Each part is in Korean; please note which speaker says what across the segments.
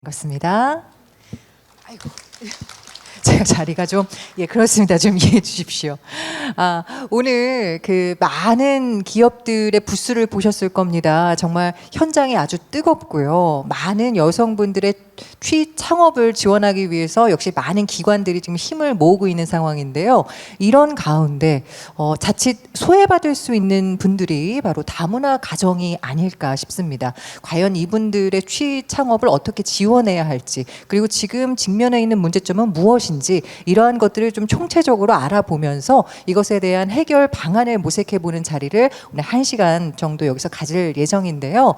Speaker 1: 반갑습니다. 아이고. 제가 자리가 좀, 그렇습니다. 좀 이해해 주십시오. 오늘 그 많은 기업들의 부스를 보셨을 겁니다. 정말 현장이 아주 뜨겁고요. 많은 여성분들의 창업을 지원하기 위해서 역시 많은 기관들이 지금 힘을 모으고 있는 상황인데요. 이런 가운데 자칫 소외받을 수 있는 분들이 바로 다문화 가정이 아닐까 싶습니다. 과연 이분들의 창업을 어떻게 지원해야 할지, 그리고 지금 직면해 있는 문제점은 무엇인지, 이러한 것들을 좀 총체적으로 알아보면서 이것에 대한 해결 방안을 모색해보는 자리를 오늘 1시간 정도 여기서 가질 예정인데요.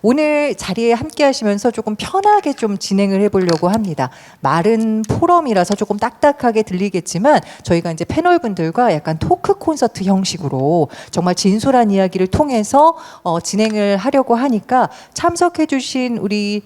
Speaker 1: 오늘 자리에 함께 하시면서 조금 편하게 좀 진행을 해보려고 합니다. 말은 포럼이라서 조금 딱딱하게 들리겠지만 저희가 이제 패널분들과 약간 토크 콘서트 형식으로 정말 진솔한 이야기를 통해서 진행을 하려고 하니까 참석해주신 우리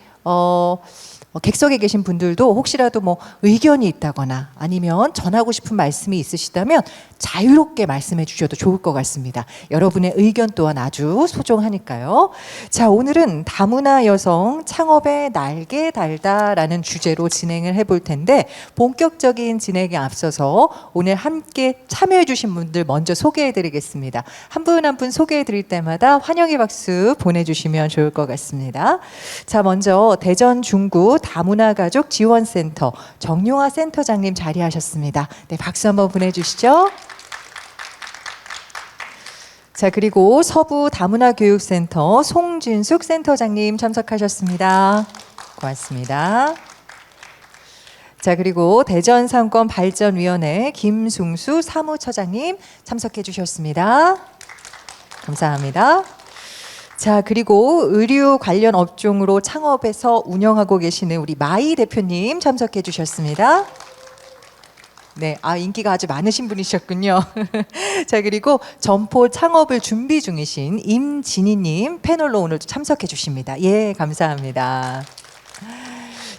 Speaker 1: 객석에 계신 분들도 혹시라도 뭐 의견이 있다거나 아니면 전하고 싶은 말씀이 있으시다면 자유롭게 말씀해 주셔도 좋을 것 같습니다. 여러분의 의견 또한 아주 소중하니까요. 자, 오늘은 다문화 여성 창업의 날개 달다라는 주제로 진행을 해볼 텐데, 본격적인 진행에 앞서서 오늘 함께 참여해 주신 분들 먼저 소개해 드리겠습니다. 한 분 한 분 소개해 드릴 때마다 환영의 박수 보내주시면 좋을 것 같습니다. 자, 먼저 대전 중구 다문화가족 지원센터 정용화 센터장님 자리하셨습니다. 네, 박수 한번 보내주시죠. 자, 그리고 서부 다문화교육센터 송진숙 센터장님 참석하셨습니다. 고맙습니다. 자, 그리고 대전상권발전위원회 김승수 사무처장님 참석해 주셨습니다. 감사합니다. 자, 그리고 의류 관련 업종으로 창업해서 운영하고 계시는 우리 마이 대표님 참석해 주셨습니다. 네, 인기가 아주 많으신 분이셨군요. 자, 그리고 점포 창업을 준비 중이신 임진희님 패널로 오늘 참석해 주십니다. 예, 감사합니다.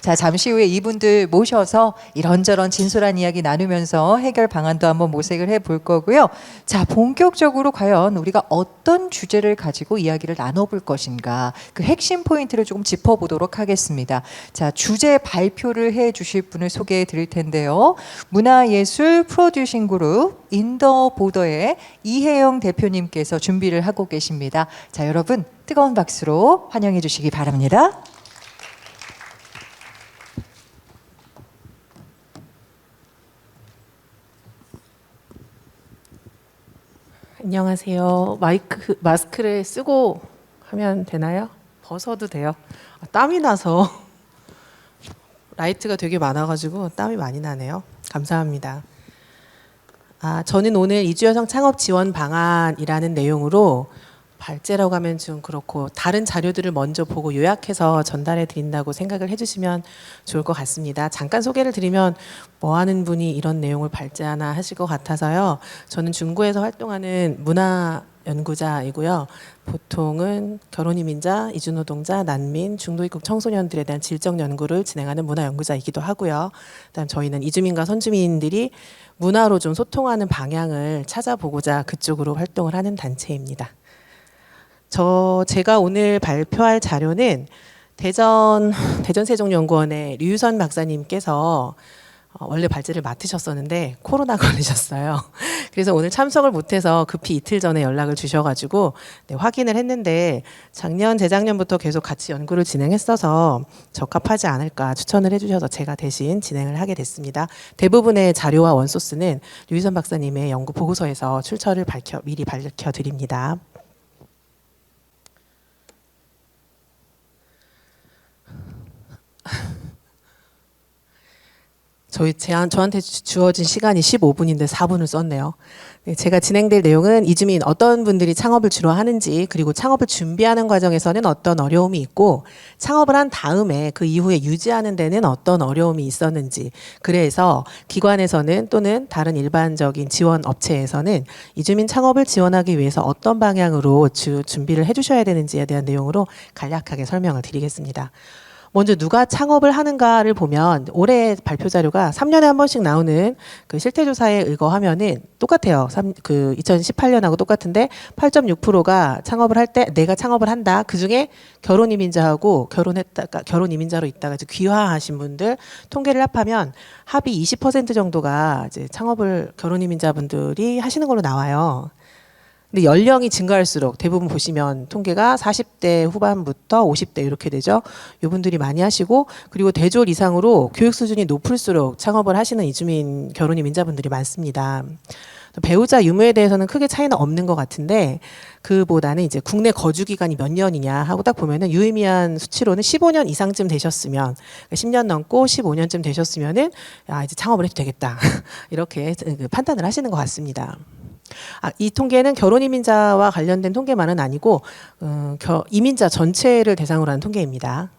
Speaker 1: 자, 잠시 후에 이분들 모셔서 이런저런 진솔한 이야기 나누면서 해결 방안도 한번 모색을 해볼 거고요. 자, 본격적으로 과연 우리가 어떤 주제를 가지고 이야기를 나눠볼 것인가, 그 핵심 포인트를 조금 짚어보도록 하겠습니다. 자, 주제 발표를 해 주실 분을 소개해 드릴 텐데요. 문화예술 프로듀싱 그룹 인더보더의 이혜영 대표님께서 준비를 하고 계십니다. 자, 여러분 뜨거운 박수로 환영해 주시기 바랍니다.
Speaker 2: 안녕하세요. 마스크를 쓰고 하면 되나요? 벗어도 돼요? 땀이 나서 라이트가 되게 많아가지고 땀이 많이 나네요. 감사합니다. 저는 오늘 이주여성 창업 지원 방안이라는 내용으로, 발제라고 하면 좀 그렇고 다른 자료들을 먼저 보고 요약해서 전달해 드린다고 생각을 해주시면 좋을 것 같습니다. 잠깐 소개를 드리면 뭐 하는 분이 이런 내용을 발제하나 하실 것 같아서요. 저는 중구에서 활동하는 문화연구자이고요. 보통은 결혼이민자, 이주노동자, 난민, 중도입국 청소년들에 대한 질적 연구를 진행하는 문화연구자이기도 하고요. 그다음 저희는 이주민과 선주민들이 문화로 좀 소통하는 방향을 찾아보고자 그쪽으로 활동을 하는 단체입니다. 제가 오늘 발표할 자료는 대전세종연구원의 류유선 박사님께서 원래 발제를 맡으셨었는데 코로나 걸리셨어요. 그래서 오늘 참석을 못해서 급히 이틀 전에 연락을 주셔가지고 확인을 했는데, 작년, 재작년부터 계속 같이 연구를 진행했어서 적합하지 않을까 추천을 해주셔서 제가 대신 진행을 하게 됐습니다. 대부분의 자료와 원소스는 류유선 박사님의 연구 보고서에서 출처를 미리 밝혀드립니다. 저한테 주어진 시간이 15분인데 4분을 썼네요. 네, 제가 진행될 내용은 이주민 어떤 분들이 창업을 주로 하는지, 그리고 창업을 준비하는 과정에서는 어떤 어려움이 있고, 창업을 한 다음에 그 이후에 유지하는 데는 어떤 어려움이 있었는지, 그래서 기관에서는 또는 다른 일반적인 지원 업체에서는 이주민 창업을 지원하기 위해서 어떤 방향으로 준비를 해주셔야 되는지에 대한 내용으로 간략하게 설명을 드리겠습니다. 먼저 누가 창업을 하는가를 보면 올해 발표 자료가 3년에 한 번씩 나오는 그 실태조사에 의거하면은 똑같아요. 2018년하고 똑같은데 8.6%가 창업을 할 때 내가 창업을 한다. 그 중에 결혼 이민자하고 결혼 이민자로 있다가 이제 귀화하신 분들 통계를 합하면 합이 20% 정도가 이제 창업을 결혼 이민자분들이 하시는 걸로 나와요. 근데 연령이 증가할수록 대부분 보시면 통계가 40대 후반부터 50대 이렇게 되죠. 이분들이 많이 하시고 그리고 대졸 이상으로 교육 수준이 높을수록 창업을 하시는 이주민 결혼 이민자분들이 많습니다. 배우자 유무에 대해서는 크게 차이는 없는 것 같은데 그보다는 이제 국내 거주 기간이 몇 년이냐 하고 딱 보면은 유의미한 수치로는 15년 이상쯤 되셨으면 10년 넘고 15년쯤 되셨으면은 이제 창업을 해도 되겠다 이렇게 판단을 하시는 것 같습니다. 이 통계는 결혼 이민자와 관련된 통계만은 아니고 이민자 전체를 대상으로 한 통계입니다.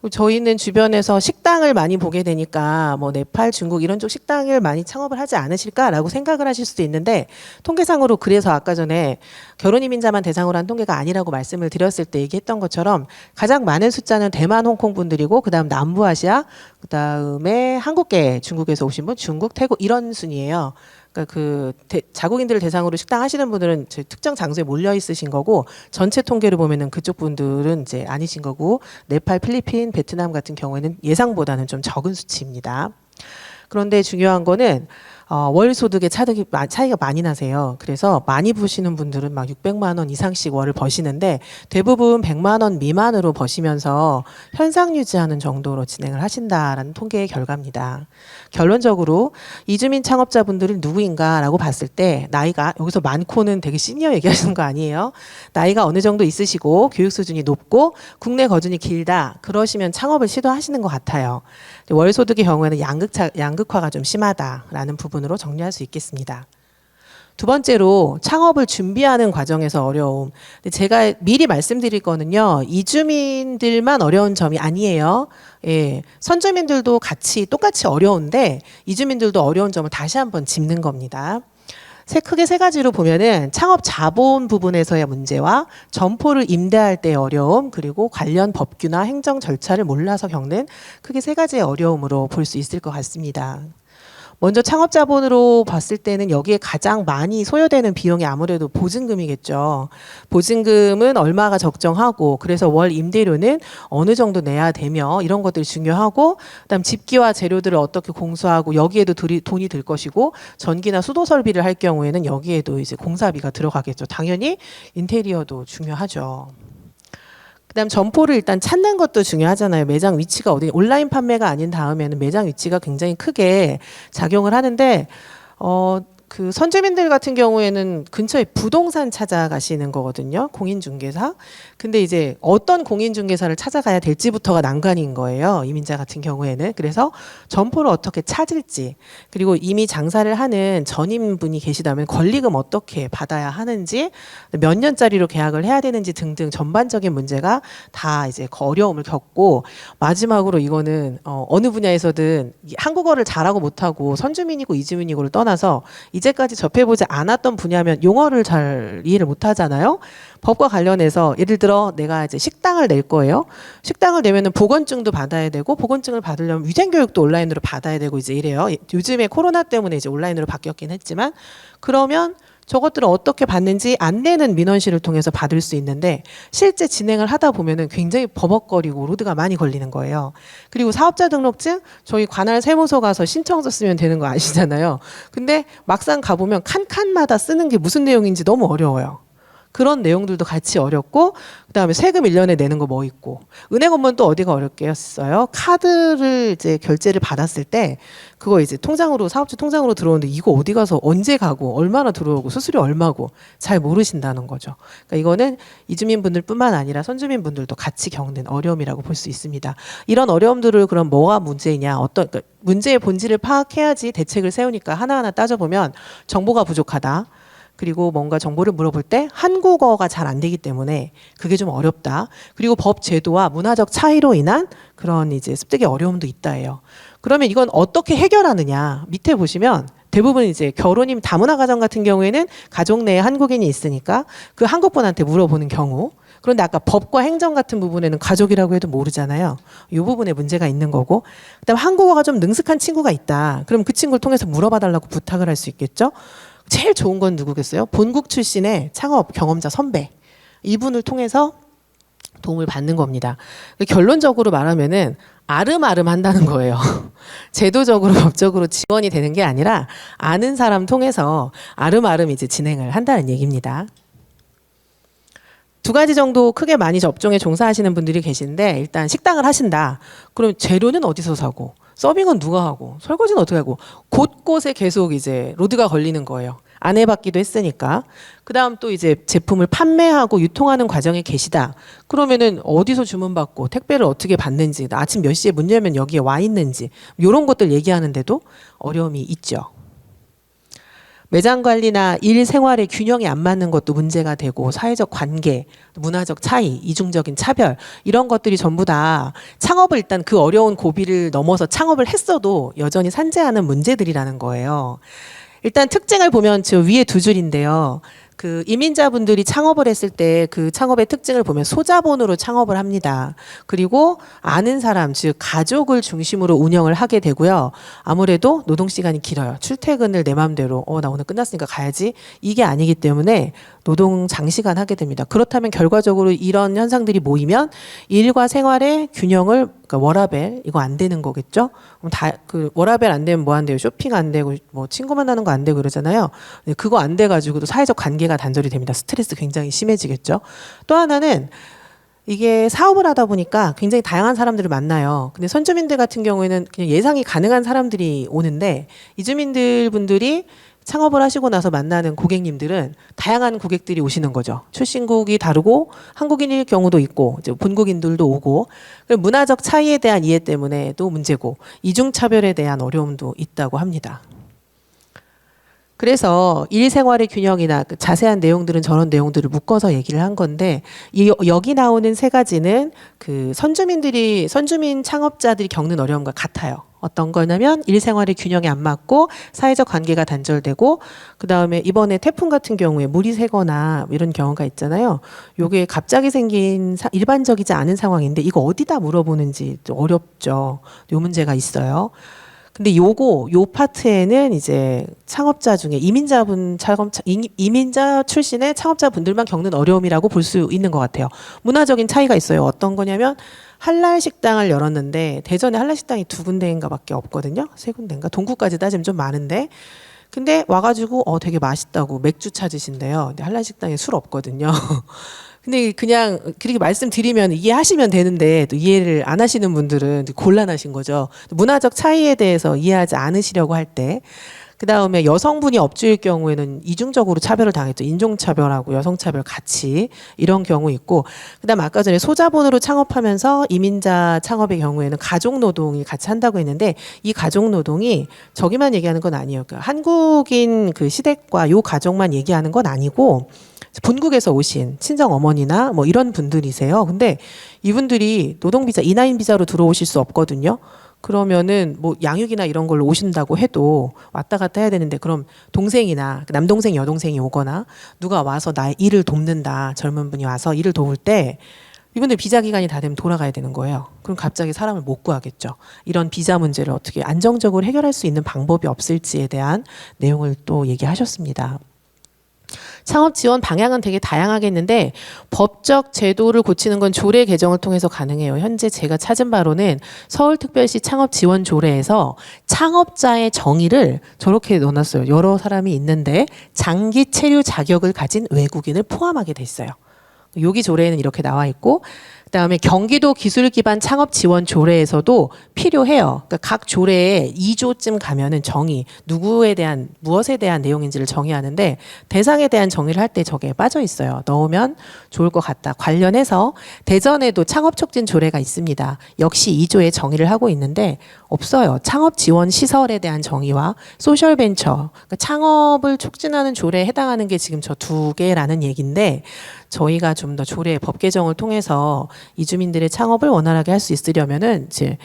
Speaker 2: 저희는 주변에서 식당을 많이 보게 되니까 뭐 네팔, 중국 이런 쪽 식당을 많이 창업을 하지 않으실까라고 생각을 하실 수도 있는데 통계상으로 그래서 아까 전에 결혼 이민자만 대상으로 한 통계가 아니라고 말씀을 드렸을 때 얘기했던 것처럼 가장 많은 숫자는 대만, 홍콩 분들이고 그다음 남부아시아, 그다음에 한국계 중국에서 오신 분, 중국, 태국 이런 순이에요. 그러니까 자국인들을 대상으로 식당 하시는 분들은 특정 장소에 몰려 있으신 거고 전체 통계를 보면은 그쪽 분들은 이제 아니신 거고 네팔, 필리핀, 베트남 같은 경우에는 예상보다는 좀 적은 수치입니다. 그런데 중요한 거는 월 소득의 차이가 많이 나세요. 그래서 많이 버시는 분들은 막 600만 원 이상씩 월을 버시는데 대부분 100만 원 미만으로 버시면서 현상 유지하는 정도로 진행을 하신다라는 통계의 결과입니다. 결론적으로 이주민 창업자분들은 누구인가라고 봤을 때 나이가 여기서 많고는 되게 시니어 얘기하시는 거 아니에요. 나이가 어느 정도 있으시고 교육 수준이 높고 국내 거주이 길다. 그러시면 창업을 시도하시는 것 같아요. 월 소득의 경우에는 양극화가 좀 심하다라는 부분으로 정리할 수 있겠습니다. 두 번째로 창업을 준비하는 과정에서 어려움. 근데 제가 미리 말씀드릴 거는요. 이주민들만 어려운 점이 아니에요. 예, 선주민들도 똑같이 어려운데 이주민들도 어려운 점을 다시 한번 짚는 겁니다. 크게 세 가지로 보면은 창업 자본 부분에서의 문제와 점포를 임대할 때의 어려움, 그리고 관련 법규나 행정 절차를 몰라서 겪는 크게 세 가지의 어려움으로 볼 수 있을 것 같습니다. 먼저 창업 자본으로 봤을 때는 여기에 가장 많이 소요되는 비용이 아무래도 보증금이겠죠. 보증금은 얼마가 적정하고 그래서 월 임대료는 어느 정도 내야 되며 이런 것들이 중요하고 그다음 집기와 재료들을 어떻게 공수하고 여기에도 돈이 들 것이고 전기나 수도 설비를 할 경우에는 여기에도 이제 공사비가 들어가겠죠. 당연히 인테리어도 중요하죠. 그다음 점포를 일단 찾는 것도 중요하잖아요. 매장 위치가 어디 온라인 판매가 아닌 다음에는 매장 위치가 굉장히 크게 작용을 하는데 그 선주민들 같은 경우에는 근처에 부동산 찾아가시는 거거든요. 공인중개사. 근데 이제 어떤 공인중개사를 찾아가야 될지부터가 난관인 거예요. 이민자 같은 경우에는. 그래서 점포를 어떻게 찾을지, 그리고 이미 장사를 하는 전임분이 계시다면 권리금 어떻게 받아야 하는지, 몇 년짜리로 계약을 해야 되는지 등등 전반적인 문제가 다 이제 어려움을 겪고, 마지막으로 이거는 어느 분야에서든 한국어를 잘하고 못하고 선주민이고 이주민이고를 떠나서 이제까지 접해보지 않았던 분야면 용어를 잘 이해를 못하잖아요. 법과 관련해서 예를 들어 내가 이제 식당을 낼 거예요. 식당을 내면은 보건증도 받아야 되고 보건증을 받으려면 위생교육도 온라인으로 받아야 되고 이제 이래요. 요즘에 코로나 때문에 이제 온라인으로 바뀌었긴 했지만 그러면 저것들을 어떻게 받는지 안내는 민원실을 통해서 받을 수 있는데 실제 진행을 하다 보면은 굉장히 버벅거리고 로드가 많이 걸리는 거예요. 그리고 사업자 등록증 저희 관할 세무서 가서 신청서 쓰면 되는 거 아시잖아요. 근데 막상 가보면 칸칸마다 쓰는 게 무슨 내용인지 너무 어려워요. 그런 내용들도 같이 어렵고 그다음에 세금 1년에 내는 거 뭐 있고 은행 업무는 또 어디가 어렵겠어요. 카드를 이제 결제를 받았을 때 그거 이제 통장으로 사업주 통장으로 들어오는데 이거 어디 가서 언제 가고 얼마나 들어오고 수수료 얼마고 잘 모르신다는 거죠. 그러니까 이거는 이주민분들뿐만 아니라 선주민분들도 같이 겪는 어려움이라고 볼 수 있습니다. 이런 어려움들을 그럼 뭐가 문제이냐 그러니까 문제의 본질을 파악해야지 대책을 세우니까 하나하나 따져보면 정보가 부족하다. 그리고 뭔가 정보를 물어볼 때 한국어가 잘 안 되기 때문에 그게 좀 어렵다. 그리고 법 제도와 문화적 차이로 인한 그런 이제 습득의 어려움도 있다예요. 그러면 이건 어떻게 해결하느냐? 밑에 보시면 대부분 이제 결혼임 다문화 가정 같은 경우에는 가족 내에 한국인이 있으니까 그 한국분한테 물어보는 경우. 그런데 아까 법과 행정 같은 부분에는 가족이라고 해도 모르잖아요. 이 부분에 문제가 있는 거고. 그다음 한국어가 좀 능숙한 친구가 있다. 그럼 그 친구를 통해서 물어봐 달라고 부탁을 할 수 있겠죠. 제일 좋은 건 누구겠어요? 본국 출신의 창업 경험자 선배. 이분을 통해서 도움을 받는 겁니다. 결론적으로 말하면은 아름아름 한다는 거예요. 제도적으로 법적으로 지원이 되는 게 아니라 아는 사람 통해서 아름아름 이제 진행을 한다는 얘기입니다. 두 가지 정도 크게 많이 접종에 종사하시는 분들이 계신데 일단 식당을 하신다. 그럼 재료는 어디서 사고 서빙은 누가 하고 설거지는 어떻게 하고 곳곳에 계속 이제 로드가 걸리는 거예요. 안 해봤기도 했으니까. 그다음 또 이제 제품을 판매하고 유통하는 과정에 계시다. 그러면은 어디서 주문받고 택배를 어떻게 받는지 아침 몇 시에 문 열면 여기에 와 있는지 이런 것들 얘기하는데도 어려움이 있죠. 매장 관리나 일 생활의 균형이 안 맞는 것도 문제가 되고 사회적 관계, 문화적 차이, 이중적인 차별 이런 것들이 전부 다 창업을 일단 그 어려운 고비를 넘어서 창업을 했어도 여전히 산재하는 문제들이라는 거예요. 일단 특징을 보면 저 위에 두 줄인데요. 그 이민자분들이 창업을 했을 때 그 창업의 특징을 보면 소자본으로 창업을 합니다. 그리고 아는 사람, 즉 가족을 중심으로 운영을 하게 되고요. 아무래도 노동 시간이 길어요. 출퇴근을 내 마음대로 나 오늘 끝났으니까 가야지 이게 아니기 때문에 노동 장시간 하게 됩니다. 그렇다면 결과적으로 이런 현상들이 모이면 일과 생활의 균형을 그러니까 워라밸 이거 안 되는 거겠죠? 그럼 다 그 워라밸 안 되면 뭐 안 돼요? 쇼핑 안 되고 뭐 친구 만나는 거 안 되고 그러잖아요. 그거 안 돼 가지고도 사회적 관계가 단절이 됩니다. 스트레스 굉장히 심해지겠죠. 또 하나는 이게 사업을 하다 보니까 굉장히 다양한 사람들을 만나요. 근데 선주민들 같은 경우에는 그냥 예상이 가능한 사람들이 오는데 이주민들 분들이 창업을 하시고 나서 만나는 고객님들은 다양한 고객들이 오시는 거죠. 출신국이 다르고 한국인일 경우도 있고 이제 본국인들도 오고 문화적 차이에 대한 이해 때문에도 문제고 이중차별에 대한 어려움도 있다고 합니다. 그래서 일 생활의 균형이나 그 자세한 내용들은 저런 내용들을 묶어서 얘기를 한 건데 여기 나오는 세 가지는 그 선주민 창업자들이 겪는 어려움과 같아요. 어떤 거냐면 일 생활의 균형이 안 맞고 사회적 관계가 단절되고 그다음에 이번에 태풍 같은 경우에 물이 새거나 이런 경우가 있잖아요. 요게 갑자기 생긴 일반적이지 않은 상황인데 이거 어디다 물어보는지 어렵죠. 요 문제가 있어요. 근데 요 파트에는 이제 창업자 중에 이민자 출신의 창업자분들만 겪는 어려움이라고 볼 수 있는 것 같아요. 문화적인 차이가 있어요. 어떤 거냐면 할랄 식당을 열었는데 대전에 할랄 식당이 2군데인가 밖에 없거든요. 3군데인가? 동구까지 따지면 좀 많은데 근데 와가지고 되게 맛있다고 맥주 찾으신대요. 근데 할랄 식당에 술 없거든요. 근데 그냥 그렇게 말씀드리면 이해하시면 되는데 또 이해를 안 하시는 분들은 곤란하신 거죠. 문화적 차이에 대해서 이해하지 않으시려고 할 때. 그다음에 여성분이 업주일 경우에는 이중적으로 차별을 당했죠. 인종차별하고 여성차별 같이 이런 경우 있고 그다음 아까 전에 소자본으로 창업하면서 이민자 창업의 경우에는 가족노동이 같이 한다고 했는데 이 가족노동이 저기만 얘기하는 건 아니에요. 그러니까 한국인 그 시댁과 요 가족만 얘기하는 건 아니고 본국에서 오신 친정 어머니나 뭐 이런 분들이세요. 근데 이분들이 노동비자, 이나인 비자로 들어오실 수 없거든요. 그러면은 뭐 양육이나 이런 걸로 오신다고 해도 왔다 갔다 해야 되는데 그럼 동생이나 남동생, 여동생이 오거나 누가 와서 나의 일을 돕는다. 젊은 분이 와서 일을 도울 때 이분들 비자 기간이 다 되면 돌아가야 되는 거예요. 그럼 갑자기 사람을 못 구하겠죠. 이런 비자 문제를 어떻게 안정적으로 해결할 수 있는 방법이 없을지에 대한 내용을 또 얘기하셨습니다. 창업 지원 방향은 되게 다양하겠는데 법적 제도를 고치는 건 조례 개정을 통해서 가능해요. 현재 제가 찾은 바로는 서울특별시 창업 지원 조례에서 창업자의 정의를 저렇게 넣어놨어요. 여러 사람이 있는데 장기 체류 자격을 가진 외국인을 포함하게 돼 있어요. 여기 조례에는 이렇게 나와 있고 그다음에 경기도 기술기반 창업 지원 조례에서도 필요해요. 그러니까 각 조례에 2조쯤 가면은 정의, 누구에 대한 무엇에 대한 내용인지를 정의하는데 대상에 대한 정의를 할 때 저게 빠져 있어요. 넣으면 좋을 것 같다. 관련해서 대전에도 창업 촉진 조례가 있습니다. 역시 2조에 정의를 하고 있는데 없어요. 창업 지원 시설에 대한 정의와 소셜 벤처, 그러니까 창업을 촉진하는 조례에 해당하는 게 지금 저 2개라는 얘기인데 저희가 좀 더 조례 법 개정을 통해서 이주민들의 창업을 원활하게 할 수 있으려면은 이제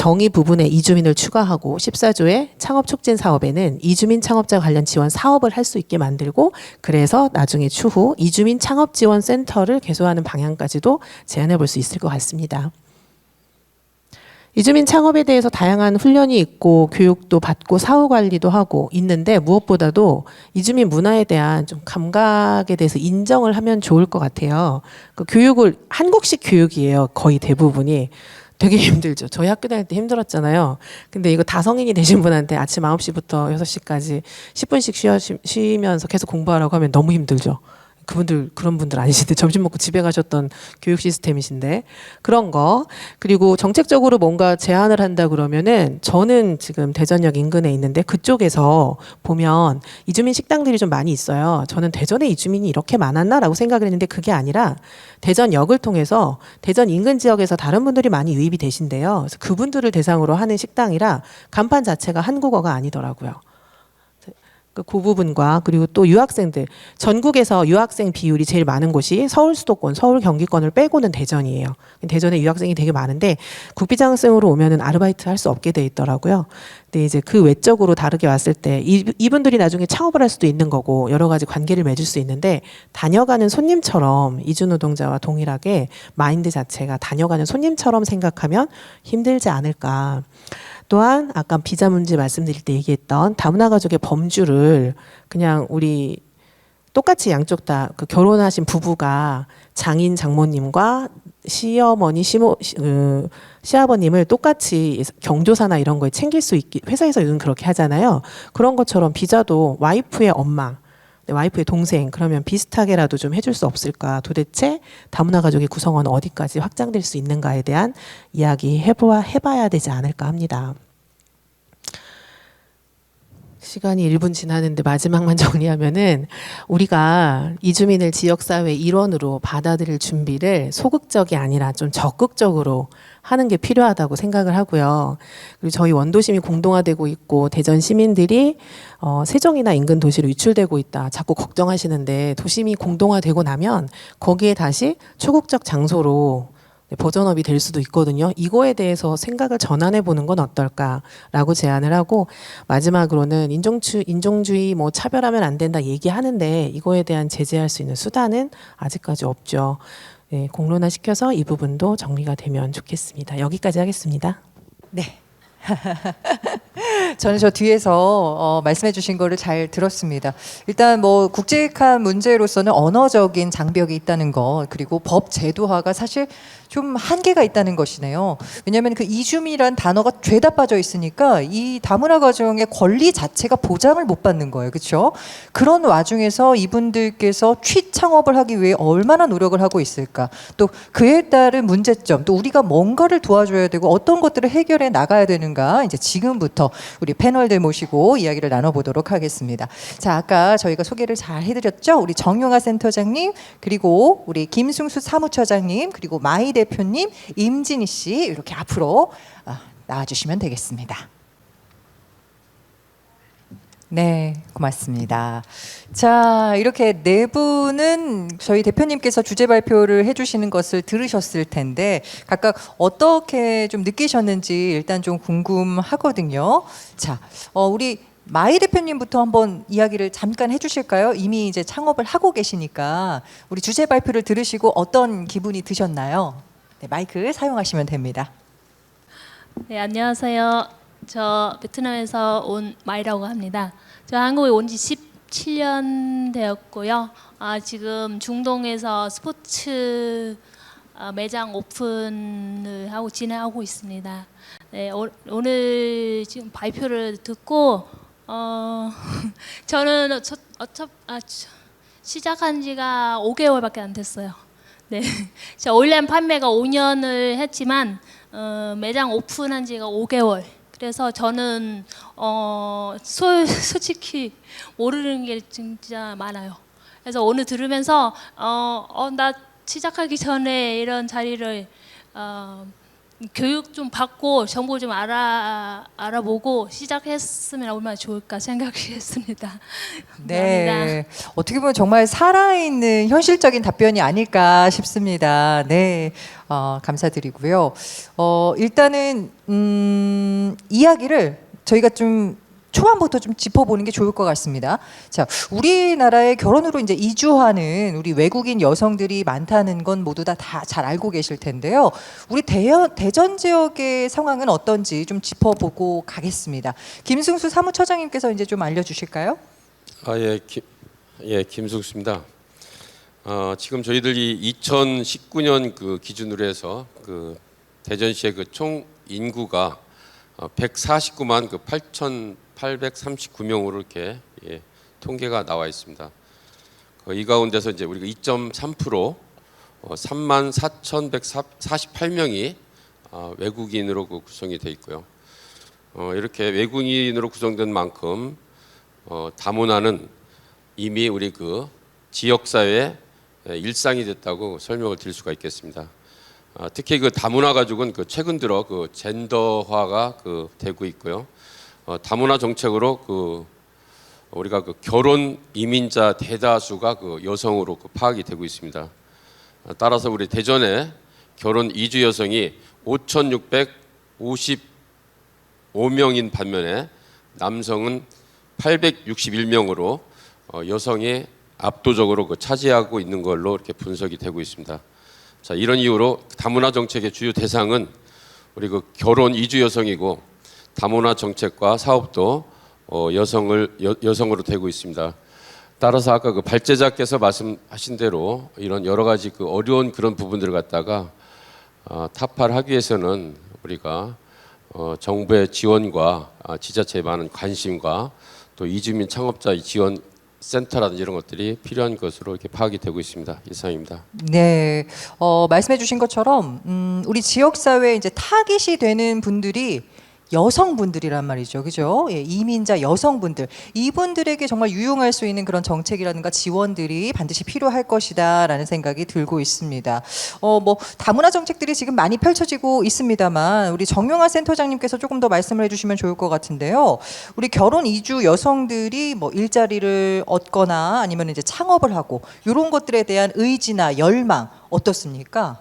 Speaker 2: 정의 부분에 이주민을 추가하고 14조의 창업 촉진 사업에는 이주민 창업자 관련 지원 사업을 할 수 있게 만들고 그래서 나중에 추후 이주민 창업 지원 센터를 개소하는 방향까지도 제안해 볼 수 있을 것 같습니다. 이주민 창업에 대해서 다양한 훈련이 있고 교육도 받고 사후 관리도 하고 있는데 무엇보다도 이주민 문화에 대한 좀 감각에 대해서 인정을 하면 좋을 것 같아요. 그 교육을 한국식 교육이에요. 거의 대부분이. 되게 힘들죠. 저희 학교 다닐 때 힘들었잖아요. 근데 이거 다 성인이 되신 분한테 아침 9시부터 6시까지 10분씩 쉬면서 계속 공부하라고 하면 너무 힘들죠. 그런 분들 아니신데 점심 먹고 집에 가셨던 교육 시스템이신데 그런 거 그리고 정책적으로 뭔가 제안을 한다 그러면은 저는 지금 대전역 인근에 있는데 그쪽에서 보면 이주민 식당들이 좀 많이 있어요. 저는 대전에 이주민이 이렇게 많았나라고 생각을 했는데 그게 아니라 대전역을 통해서 대전 인근 지역에서 다른 분들이 많이 유입이 되신대요. 그래서 그분들을 대상으로 하는 식당이라 간판 자체가 한국어가 아니더라고요. 그 부분과 그리고 또 유학생들 전국에서 유학생 비율이 제일 많은 곳이 서울 수도권, 서울 경기권을 빼고는 대전이에요. 대전에 유학생이 되게 많은데 국비장학생으로 오면은 아르바이트 할 수 없게 돼 있더라고요. 근데 이제 그 외적으로 다르게 왔을 때 이분들이 나중에 창업을 할 수도 있는 거고 여러 가지 관계를 맺을 수 있는데 다녀가는 손님처럼 이주노동자와 동일하게 마인드 자체가 다녀가는 손님처럼 생각하면 힘들지 않을까. 또한 아까 비자 문제 말씀드릴 때 얘기했던 다문화 가족의 범주를 그냥 우리 똑같이 양쪽 다 그 결혼하신 부부가 장인 장모님과 시어머니 시아버님을 똑같이 경조사나 이런 거에 챙길 수 있게 회사에서 요즘 그렇게 하잖아요. 그런 것처럼 비자도 와이프의 엄마, 와이프의 동생 그러면 비슷하게라도 좀 해줄 수 없을까? 도대체 다문화 가족의 구성원은 어디까지 확장될 수 있는가에 대한 이야기 해봐야 되지 않을까 합니다. 시간이 1분 지나는데 마지막만 정리하면은 우리가 이주민을 지역사회 일원으로 받아들일 준비를 소극적이 아니라 좀 적극적으로 하는 게 필요하다고 생각을 하고요. 그리고 저희 원도심이 공동화되고 있고 대전 시민들이 세종이나 인근 도시로 유출되고 있다 자꾸 걱정하시는데 도심이 공동화되고 나면 거기에 다시 초국적 장소로 버전업이 될 수도 있거든요. 이거에 대해서 생각을 전환해 보는 건 어떨까라고 제안을 하고 마지막으로는 인종주의 뭐 차별하면 안 된다 얘기하는데 이거에 대한 제재할 수 있는 수단은 아직까지 없죠. 네, 공론화 시켜서 이 부분도 정리가 되면 좋겠습니다. 여기까지 하겠습니다.
Speaker 1: 네. 저는 저 뒤에서 말씀해 주신 거를 잘 들었습니다. 일단 뭐 국제학한 문제로서는 언어적인 장벽이 있다는 것 그리고 법 제도화가 사실 좀 한계가 있다는 것이네요. 왜냐하면 그 이주민이란 단어가 죄다 빠져 있으니까 이 다문화 가정의 권리 자체가 보장을 못 받는 거예요. 그렇죠? 그런 와중에서 이분들께서 취창업을 하기 위해 얼마나 노력을 하고 있을까? 또 그에 따른 문제점, 또 우리가 뭔가를 도와줘야 되고 어떤 것들을 해결해 나가야 되는가? 이제 지금부터 우리 패널들 모시고 이야기를 나눠보도록 하겠습니다. 자, 아까 저희가 소개를 잘 해드렸죠? 우리 정용화 센터장님, 그리고 우리 김승수 사무처장님, 그리고 마이 대표님, 임진희 씨 이렇게 앞으로 나와주시면 되겠습니다. 네, 고맙습니다. 자, 이렇게 네 분은 저희 대표님께서 주제 발표를 해주시는 것을 들으셨을 텐데 각각 어떻게 좀 느끼셨는지 일단 좀 궁금하거든요. 자, 우리 마이 대표님부터 한번 이야기를 잠깐 해주실까요? 이미 이제 창업을 하고 계시니까 우리 주제 발표를 들으시고 어떤 기분이 드셨나요? 네, 마이크 사용하시면 됩니다.
Speaker 3: 네, 안녕하세요. 저 베트남에서 온 마이라고 합니다. 저 한국에 온 지 17년 되었고요. 지금 중동에서 스포츠 매장 오픈을 하고 진행하고 있습니다. 네, 오늘 지금 발표를 듣고 저는 시작한 지가 5개월밖에 안 됐어요. 네, 저 온라인 판매가 5년을 했지만 매장 오픈한 지가 5개월. 그래서 저는 솔직히 모르는 게 진짜 많아요. 그래서 오늘 들으면서 나 시작하기 전에 이런 자리를 교육 좀 받고 정보 좀 알아보고 시작했으면 얼마나 좋을까 생각했습니다.
Speaker 1: 네. 어떻게 보면 정말 살아있는 현실적인 답변이 아닐까 싶습니다. 네. 감사드리고요. 일단은, 이야기를 저희가 좀 초반부터 좀 짚어보는 게 좋을 것 같습니다. 자, 우리나라에 결혼으로 이제 이주하는 우리 외국인 여성들이 많다는 건 모두 다 잘 알고 계실 텐데요. 우리 대전 지역의 상황은 어떤지 좀 짚어보고 가겠습니다. 김승수 사무처장님께서 이제 좀 알려주실까요?
Speaker 4: 김숙수입니다. 지금 저희들이 2019년 그 기준으로 해서 그 대전시의 그 총 인구가 149만 그 8,839명으로 이렇게 통계가 나와 있습니다. 이 가운데서 이제 우리가 2.3% 34,148명이 외국인으로 구성이 돼 있고요. 이렇게 외국인으로 구성된 만큼 다문화는 이미 우리 그 지역사회의 일상이 됐다고 설명을 드릴 수가 있겠습니다. 특히 그 다문화 가족은 그 최근 들어 그 젠더화가 그 되고 있고요. 다문화 정책으로 그 우리가 그 결혼 이민자 대다수가 그 여성으로 그 파악이 되고 있습니다. 따라서 우리 대전에 결혼 이주 여성이 5,655명인 반면에 남성은 861명으로 여성이 압도적으로 그 차지하고 있는 걸로 이렇게 분석이 되고 있습니다. 자, 이런 이유로 다문화 정책의 주요 대상은 우리 그 결혼 이주 여성이고 다문화 정책과 사업도 여성으로 되고 있습니다. 따라서 아까 그 발제자께서 말씀하신 대로 이런 여러 가지 그 어려운 그런 부분들을 갖다가 타파를 하기 위해서는 우리가 정부의 지원과 지자체의 많은 관심과 또 이주민 창업자 지원 센터라든지 이런 것들이 필요한 것으로 이렇게 파악이 되고 있습니다. 이상입니다.
Speaker 1: 네, 말씀해주신 것처럼 우리 지역 사회에 이제 타깃이 되는 분들이 여성분들이란 말이죠, 그죠? 예, 이민자 여성분들, 이분들에게 정말 유용할 수 있는 그런 정책이라든가 지원들이 반드시 필요할 것이다라는 생각이 들고 있습니다. 뭐 다문화 정책들이 지금 많이 펼쳐지고 있습니다만 우리 정용화 센터장님께서 조금 더 말씀을 해주시면 좋을 것 같은데요. 우리 결혼 이주 여성들이 뭐 일자리를 얻거나 아니면 이제 창업을 하고 이런 것들에 대한 의지나 열망 어떻습니까?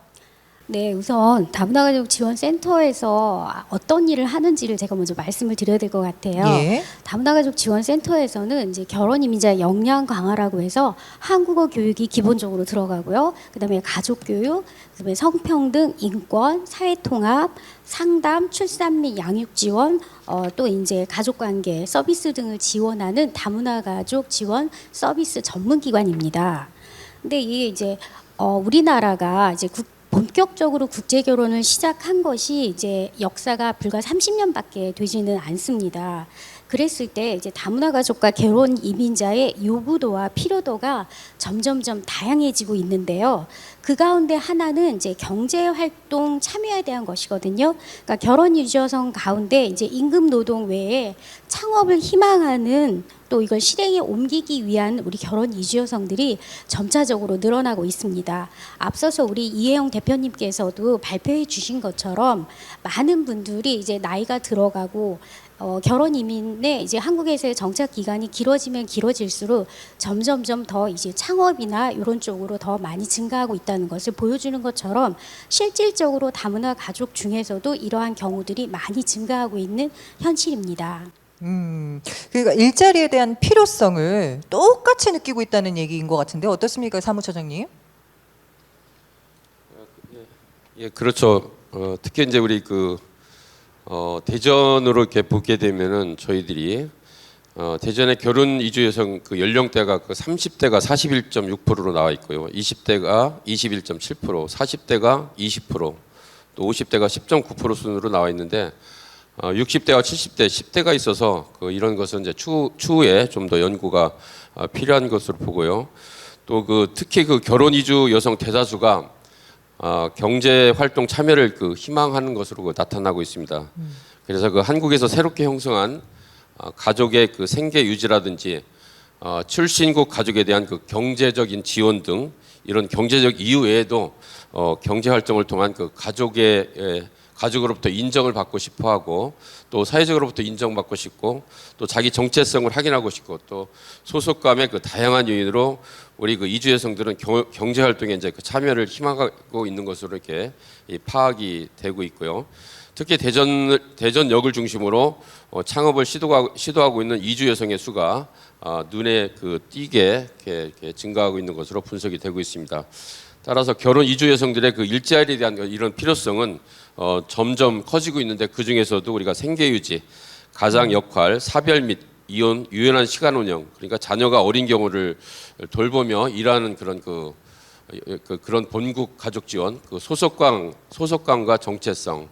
Speaker 5: 네, 우선 다문화가족 지원센터에서 어떤 일을 하는지를 제가 먼저 말씀을 드려야 될 것 같아요.
Speaker 1: 예.
Speaker 5: 다문화가족 지원센터에서는 이제 결혼 이민자 역량 강화라고 해서 한국어 교육이 기본적으로 들어가고요. 그다음에 가족 교육, 그다음에 성평등, 인권, 사회통합, 상담, 출산 및 양육 지원, 또 이제 가족관계 서비스 등을 지원하는 다문화가족 지원 서비스 전문기관입니다. 근데 이게 이제 우리나라가 이제 본격적으로 국제 결혼을 시작한 것이 이제 역사가 불과 30년밖에 되지는 않습니다. 그랬을 때 이제 다문화 가족과 결혼 이민자의 요구도와 필요도가 점점점 다양해지고 있는데요. 그 가운데 하나는 이제 경제 활동 참여에 대한 것이거든요. 그러니까 결혼 이주 여성 가운데 이제 임금 노동 외에 창업을 희망하는 또 이걸 실행에 옮기기 위한 우리 결혼 이주 여성들이 점차적으로 늘어나고 있습니다. 앞서서 우리 이혜영 대표님께서도 발표해 주신 것처럼 많은 분들이 이제 나이가 들어가고 결혼 이민의 이제 한국에서의 정착 기간이 길어지면 길어질수록 점점점 더 이제 창업이나 이런 쪽으로 더 많이 증가하고 있다는 것을 보여주는 것처럼 실질적으로 다문화 가족 중에서도 이러한 경우들이 많이 증가하고 있는 현실입니다.
Speaker 1: 그러니까 일자리에 대한 필요성을 똑같이 느끼고 있다는 얘기인 것 같은데 어떻습니까, 사무처장님?
Speaker 4: 예, 그렇죠. 특히 이제 우리 대전으로 이렇게 보게 되면은 저희들이 대전의 결혼 이주 여성 그 연령대가 그 30대가 41.6%로 나와 있고요. 20대가 21.7%, 40대가 20%, 또 50대가 10.9% 순으로 나와 있는데 60대와 70대, 10대가 있어서 이런 것은 이제 추후에 좀 더 연구가 필요한 것으로 보고요. 또 특히 결혼 이주 여성 대다수가 경제 활동 참여를 희망하는 것으로 나타나고 있습니다. 그래서 한국에서 새롭게 형성한 가족의 생계 유지라든지 출신국 가족에 대한 경제적인 지원 등 이런 경제적 이유 외에도 경제 활동을 통한 그 가족으로부터 인정을 받고 싶어하고 또 사회적으로부터 인정받고 싶고 또 자기 정체성을 확인하고 싶고 또 소속감의 그 다양한 요인으로 우리 그 이주 여성들은 경제 활동에 이제 그 참여를 희망하고 있는 것으로 이렇게 파악이 되고 있고요. 특히 대전역을 중심으로 창업을 시도하고 있는 이주 여성의 수가 눈에 그 띄게 이렇게 증가하고 있는 것으로 분석이 되고 있습니다. 따라서 결혼 이주 여성들의 그 일자리에 대한 이런 필요성은 점점 커지고 있는데 그 중에서도 우리가 생계 유지, 가장 역할, 사별 및 이혼, 유연한 시간 운영, 그러니까 자녀가 어린 경우를 돌보며 일하는 그런 그런 본국 가족 지원, 그 소속감과 정체성,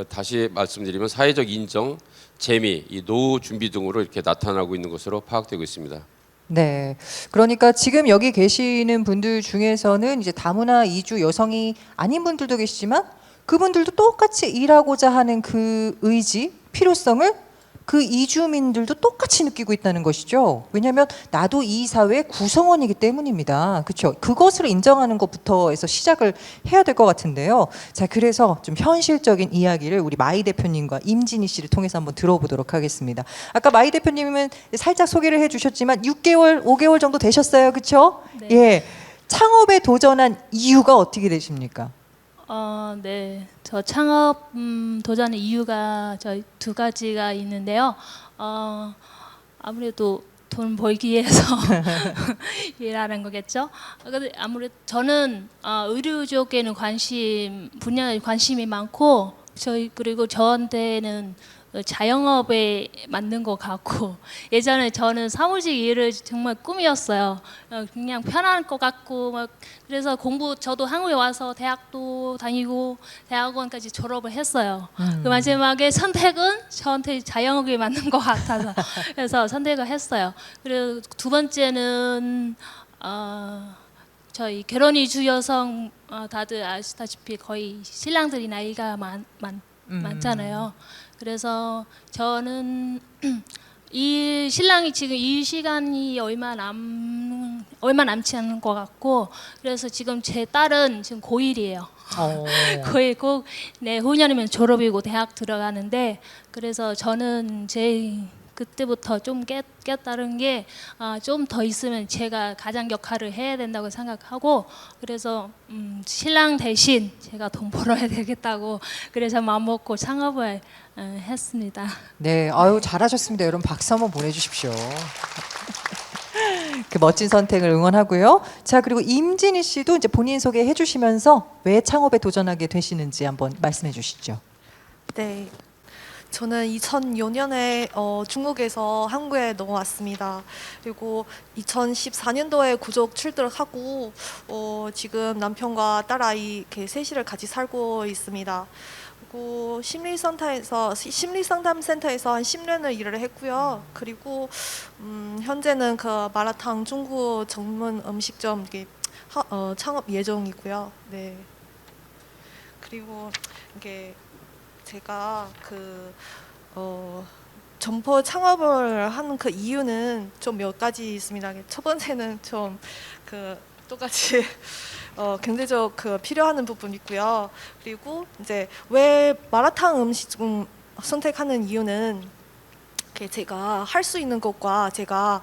Speaker 4: 다시 말씀드리면 사회적 인정, 재미, 이 노후 준비 등으로 이렇게 나타나고 있는 것으로 파악되고 있습니다.
Speaker 1: 네. 그러니까 지금 여기 계시는 분들 중에서는 이제 다문화 이주 여성이 아닌 분들도 계시지만 그분들도 똑같이 일하고자 하는 그 의지, 필요성을 그 이주민들도 똑같이 느끼고 있다는 것이죠. 왜냐하면 나도 이 사회의 구성원이기 때문입니다. 그렇죠? 그것을 인정하는 것부터 해서 시작을 해야 될 것 같은데요. 자, 그래서 좀 현실적인 이야기를 우리 마이 대표님과 임진희 씨를 통해서 한번 들어보도록 하겠습니다. 아까 마이 대표님은 살짝 소개를 해주셨지만 6개월, 5개월 정도 되셨어요, 그렇죠?
Speaker 3: 네.
Speaker 1: 예, 창업에 도전한 이유가 어떻게 되십니까?
Speaker 3: 네. 저 창업 도전의 이유가 저 두 가지가 있는데요. 아무래도 돈 벌기 위해서 일하는 거겠죠. 근데 아무래도 저는 의료 쪽에는 분야에 관심이 많고 그리고 저한테는 자영업에 맞는 것 같고 예전에 저는 사무직 일을 정말 꿈이었어요. 그냥 편할 것 같고 막 그래서 저도 한국에 와서 대학도 다니고 대학원까지 졸업을 했어요. 그 마지막에 선택은 저한테 자영업이 맞는 것 같아서 그래서 선택을 했어요. 그리고 두 번째는 저희 결혼 이주 여성 다들 아시다시피 거의 신랑들이 나이가 많잖아요. 그래서 저는 이 신랑이 지금 이 시간이 얼마 남지 않은 것 같고 그래서 지금 제 딸은 지금 고1이에요. 거의 꼭 내후년이면 졸업이고 대학 들어가는데 그래서 저는 그때부터 좀 깨달은 게 좀 더 있으면 제가 가장 역할을 해야 된다고 생각하고 그래서 신랑 대신 제가 돈 벌어야 되겠다고 그래서 마음먹고 창업을 했습니다.
Speaker 1: 네, 아유 잘하셨습니다. 여러분 박수 한번 보내주십시오. 그 멋진 선택을 응원하고요. 자, 그리고 임진희 씨도 이제 본인 소개해 주시면서 왜 창업에 도전하게 되시는지 한번 말씀해 주시죠.
Speaker 6: 네, 저는 2004년에 중국에서 한국에 넘어왔습니다. 그리고 2014년도에 구족 출들하고 지금 남편과 딸아이 이렇게 셋이를 같이 살고 있습니다. 그리고 심리상담센터에서 한 10년을 일을 했고요. 그리고 현재는 그 마라탕 중국 전문 음식점 창업 예정이고요. 네. 그리고 이게 제가 점포 창업을 하는 그 이유는 좀 몇 가지 있습니다. 첫 번째는 좀 똑같이 경제적 필요한 부분이 있고요. 그리고 이제 왜 마라탕 음식 선택하는 이유는 제가 할 수 있는 것과 제가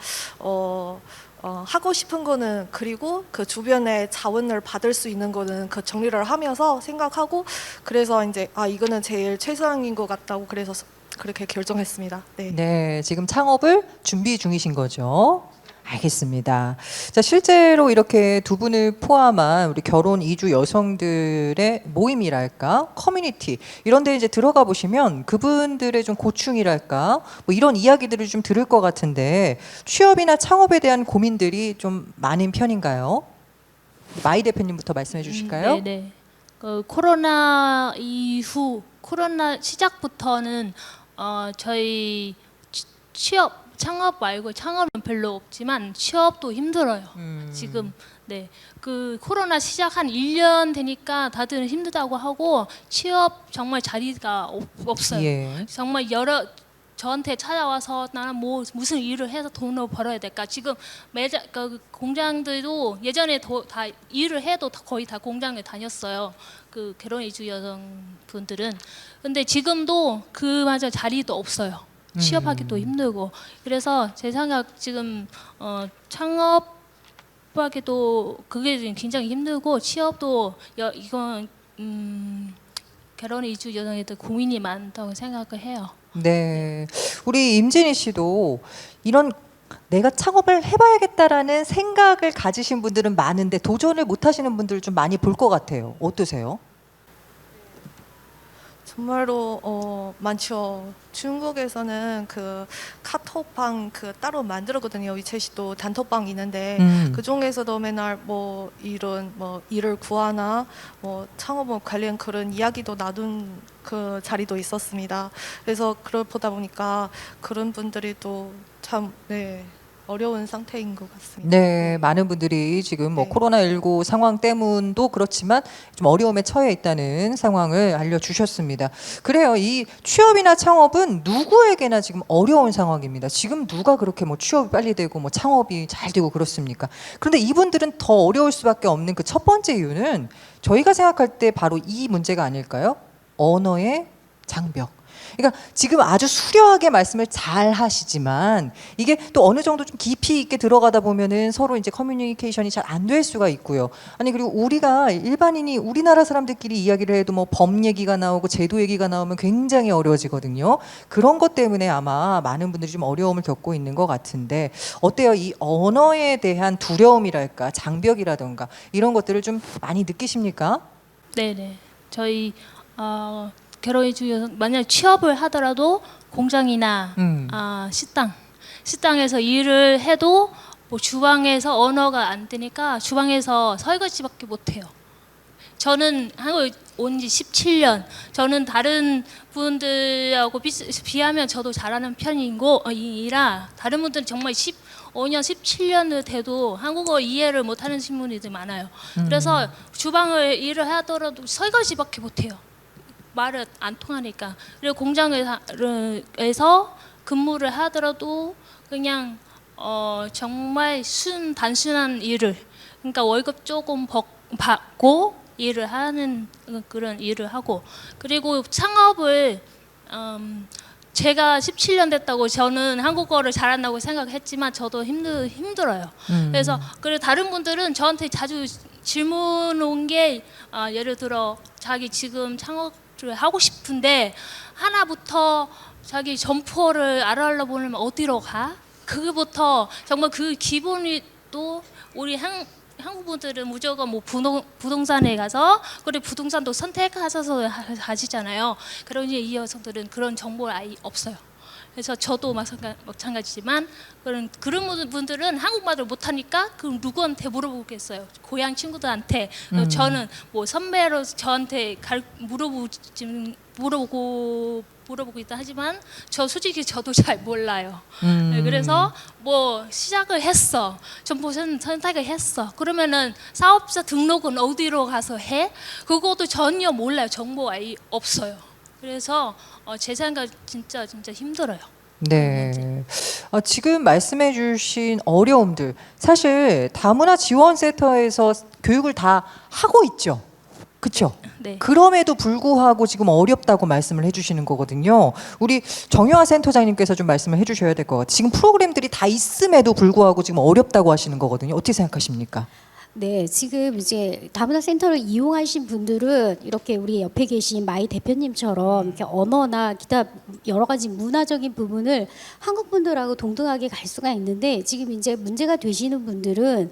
Speaker 6: 하고 싶은 거는 그리고 그 주변에 자원을 받을 수 있는 거는 그 정리를 하면서 생각하고 그래서 이제 이거는 제일 최선인 것 같다고 그래서 그렇게 결정했습니다. 네.
Speaker 1: 네, 지금 창업을 준비 중이신 거죠. 알겠습니다. 자, 실제로 이렇게 두 분을 포함한 우리 결혼 이주 여성들의 모임이랄까, 커뮤니티 이런 데 이제 들어가 보시면 그분들의 좀 고충이랄까, 뭐 이런 이야기들을 좀 들을 것 같은데 취업이나 창업에 대한 고민들이 좀 많은 편인가요? 마이 대표님부터 말씀해 주실까요?
Speaker 3: 네. 코로나 이후 코로나 시작부터는 저희 창업 말고 창업은 별로 없지만 취업도 힘들어요. 지금 그 코로나 시작 한 1년 되니까 다들 힘들다고 하고 취업 정말 자리가 없어요.
Speaker 1: 예.
Speaker 3: 정말 저한테 찾아와서 나는 뭐 무슨 일을 해서 돈을 벌어야 될까? 지금 매장 그 공장들도 예전에 다 일을 해도 거의 다 공장에 다녔어요. 그 결혼 이주 여성분들은. 근데 지금도 그마저 자리도 없어요. 취업하기도 힘들고. 그래서 제 생각 지금 창업하기도 그게 지금 굉장히 힘들고 취업도 이건 결혼 이주 여성애들 고민이 많다고 생각을 해요.
Speaker 1: 네. 우리 임진희 씨도 이런 내가 창업을 해봐야겠다라는 생각을 가지신 분들은 많은데 도전을 못 하시는 분들 좀 많이 볼 것 같아요. 어떠세요?
Speaker 6: 정말로 많죠. 중국에서는 그 카톡방 그 따로 만들었거든요. 위챗이도 단톡방 있는데 그 중에서도 맨날 뭐 이런 뭐 일을 구하나 뭐 창업 관련 그런 이야기도 나눈 그 자리도 있었습니다. 그래서 그러다 보니까 그런 분들이 또 참 어려운 상태인 것 같습니다.
Speaker 1: 네, 많은 분들이 지금 뭐
Speaker 6: 네.
Speaker 1: 코로나19 상황 때문도 그렇지만 좀 어려움에 처해 있다는 상황을 알려주셨습니다. 그래요. 이 취업이나 창업은 누구에게나 지금 어려운 상황입니다. 지금 누가 그렇게 뭐 취업이 빨리 되고 뭐 창업이 잘 되고 그렇습니까? 그런데 이분들은 더 어려울 수밖에 없는 그 첫 번째 이유는 저희가 생각할 때 바로 이 문제가 아닐까요? 언어의 장벽. 그러니까 지금 아주 수려하게 말씀을 잘 하시지만 이게 또 어느 정도 좀 깊이 있게 들어가다 보면은 서로 이제 커뮤니케이션이 잘 안 될 수가 있고요. 아니 그리고 우리가 일반인이 우리나라 사람들끼리 이야기를 해도 뭐 법 얘기가 나오고 제도 얘기가 나오면 굉장히 어려워지거든요. 그런 것 때문에 아마 많은 분들이 좀 어려움을 겪고 있는 것 같은데 어때요? 이 언어에 대한 두려움이랄까 장벽이라던가 이런 것들을 좀 많이 느끼십니까?
Speaker 3: 네네. 저희 결혼 이주 여성 만약 취업을 하더라도 공장이나 식당에서 일을 해도 뭐 주방에서 언어가 안 되니까 주방에서 설거지밖에 못 해요. 저는 한국에 온 지 17년. 저는 다른 분들하고 비하면 저도 잘하는 편이라 다른 분들은 정말 15년, 17년을 돼도 한국어 이해를 못하는 신분들이 많아요. 그래서 주방을 일을 하더라도 설거지밖에 못해요. 말을 안 통하니까. 그리고 공장에서 근무를 하더라도 그냥 정말 단순한 일을 그러니까 월급 조금 받고 일을 하는 그런 일을 하고 그리고 창업을 제가 17년 됐다고 저는 한국어를 잘한다고 생각했지만 저도 힘들어요. 그래서 다른 분들은 저한테 자주 질문 온 게 예를 들어 자기 지금 창업을 하고 싶은데 하나부터 자기 점포를 알아보려면 어디로 가? 그거부터 정말 그 기본이 또 우리 한국 분들은 무조건 뭐 부동산에 가서 그리고 부동산도 선택하셔서 하시잖아요. 그러니 이 여성들은 그런 정보가 아예 없어요. 그래서 저도 마찬가지지만 그런 분들은 한국말을 못하니까 그럼 누구한테 물어보겠어요? 고향 친구들한테. 저는 뭐 선배로 저한테 물어보고 있다 하지만 솔직히 저도 잘 몰라요. 네, 그래서 뭐 시작을 했어. 정보 선택을 했어. 그러면은 사업자 등록은 어디로 가서 해? 그것도 전혀 몰라요. 정보 아예 없어요. 그래서 제 생각 진짜 힘들어요.
Speaker 1: 네. 지금 말씀해 주신 어려움들 사실 다문화 지원센터에서 교육을 다 하고 있죠. 그렇죠?
Speaker 3: 네.
Speaker 1: 그럼에도 불구하고 지금 어렵다고 말씀을 해주시는 거거든요. 우리 정효아 센터장님께서 좀 말씀을 해주셔야 될 것 같아요. 지금 프로그램들이 다 있음에도 불구하고 지금 어렵다고 하시는 거거든요. 어떻게 생각하십니까?
Speaker 5: 네, 지금 이제 다문화 센터를 이용하신 분들은 이렇게 우리 옆에 계신 마이 대표님처럼 이렇게 언어나 기타 여러 가지 문화적인 부분을 한국 분들하고 동등하게 갈 수가 있는데 지금 이제 문제가 되시는 분들은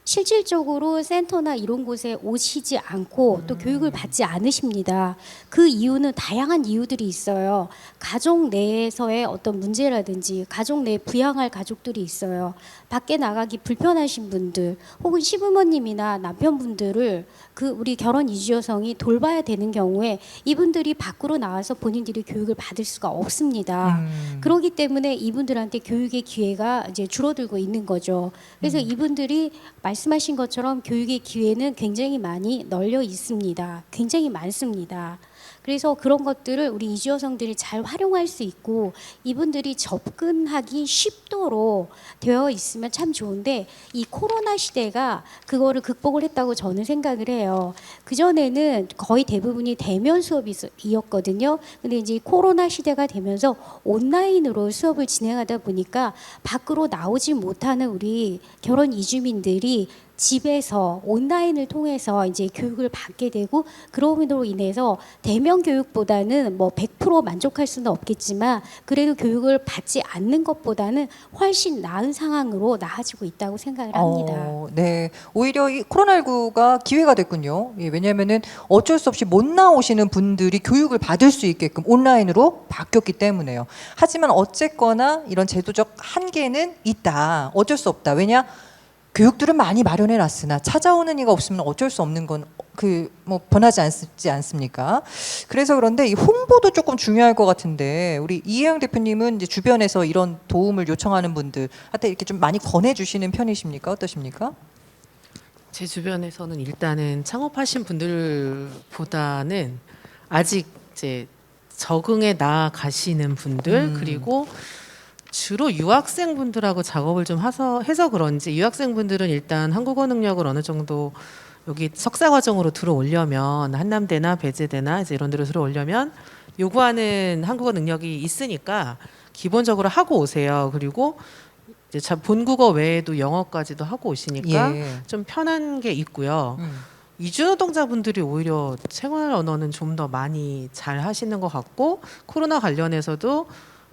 Speaker 5: 실질적으로 센터나 이런 곳에 오시지 않고 또 교육을 받지 않으십니다. 그 이유는 다양한 이유들이 있어요. 가족 내에서의 어떤 문제라든지 가족 내에 부양할 가족들이 있어요. 밖에 나가기 불편하신 분들 혹은 시부모님이나 남편분들을 우리 결혼 이주 여성이 돌봐야 되는 경우에 이분들이 밖으로 나와서 본인들이 교육을 받을 수가 없습니다. 그렇기 때문에 이분들한테 교육의 기회가 이제 줄어들고 있는 거죠. 그래서 이분들이 말씀하신 것처럼 교육의 기회는 굉장히 많이 널려 있습니다. 굉장히 많습니다. 그래서 그런 것들을 우리 이주 여성들이 잘 활용할 수 있고 이분들이 접근하기 쉽도록 되어 있으면 참 좋은데 이 코로나 시대가 그거를 극복을 했다고 저는 생각을 해요. 그전에는 거의 대부분이 대면 수업이었거든요. 근데 이제 코로나 시대가 되면서 온라인으로 수업을 진행하다 보니까 밖으로 나오지 못하는 우리 결혼 이주민들이 집에서 온라인을 통해서 이제 교육을 받게 되고 그럼으로 인해서 대면 교육보다는 뭐 100% 만족할 수는 없겠지만 그래도 교육을 받지 않는 것보다는 훨씬 나은 상황으로 나아지고 있다고 생각을 합니다.
Speaker 1: 네, 오히려 이 코로나19가 기회가 됐군요. 예, 왜냐하면은 어쩔 수 없이 못 나오시는 분들이 교육을 받을 수 있게끔 온라인으로 바뀌었기 때문에요. 하지만 어쨌거나 이런 제도적 한계는 있다. 어쩔 수 없다. 왜냐? 교육들은 많이 마련해 놨으나 찾아오는 이가 없으면 어쩔 수 없는 건 뭐 변하지 않습니까? 그래서 그런데 이 홍보도 조금 중요할 것 같은데 우리 이혜영 대표님은 이제 주변에서 이런 도움을 요청하는 분들한테 이렇게 좀 많이 권해 주시는 편이십니까? 어떠십니까?
Speaker 2: 제 주변에서는 일단은 창업하신 분들보다는 아직 이제 적응에 나아가시는 분들 그리고 주로 유학생분들하고 작업을 좀 해서 그런지 유학생분들은 일단 한국어 능력을 어느 정도 여기 석사 과정으로 들어오려면 한남대나 배재대나 이제 이런 데로 들어오려면 요구하는 한국어 능력이 있으니까 기본적으로 하고 오세요. 그리고 이제 본국어 외에도 영어까지도 하고 오시니까
Speaker 1: 예.
Speaker 2: 좀 편한 게 있고요. 이주노동자분들이 오히려 생활 언어는 좀 더 많이 잘 하시는 것 같고 코로나 관련해서도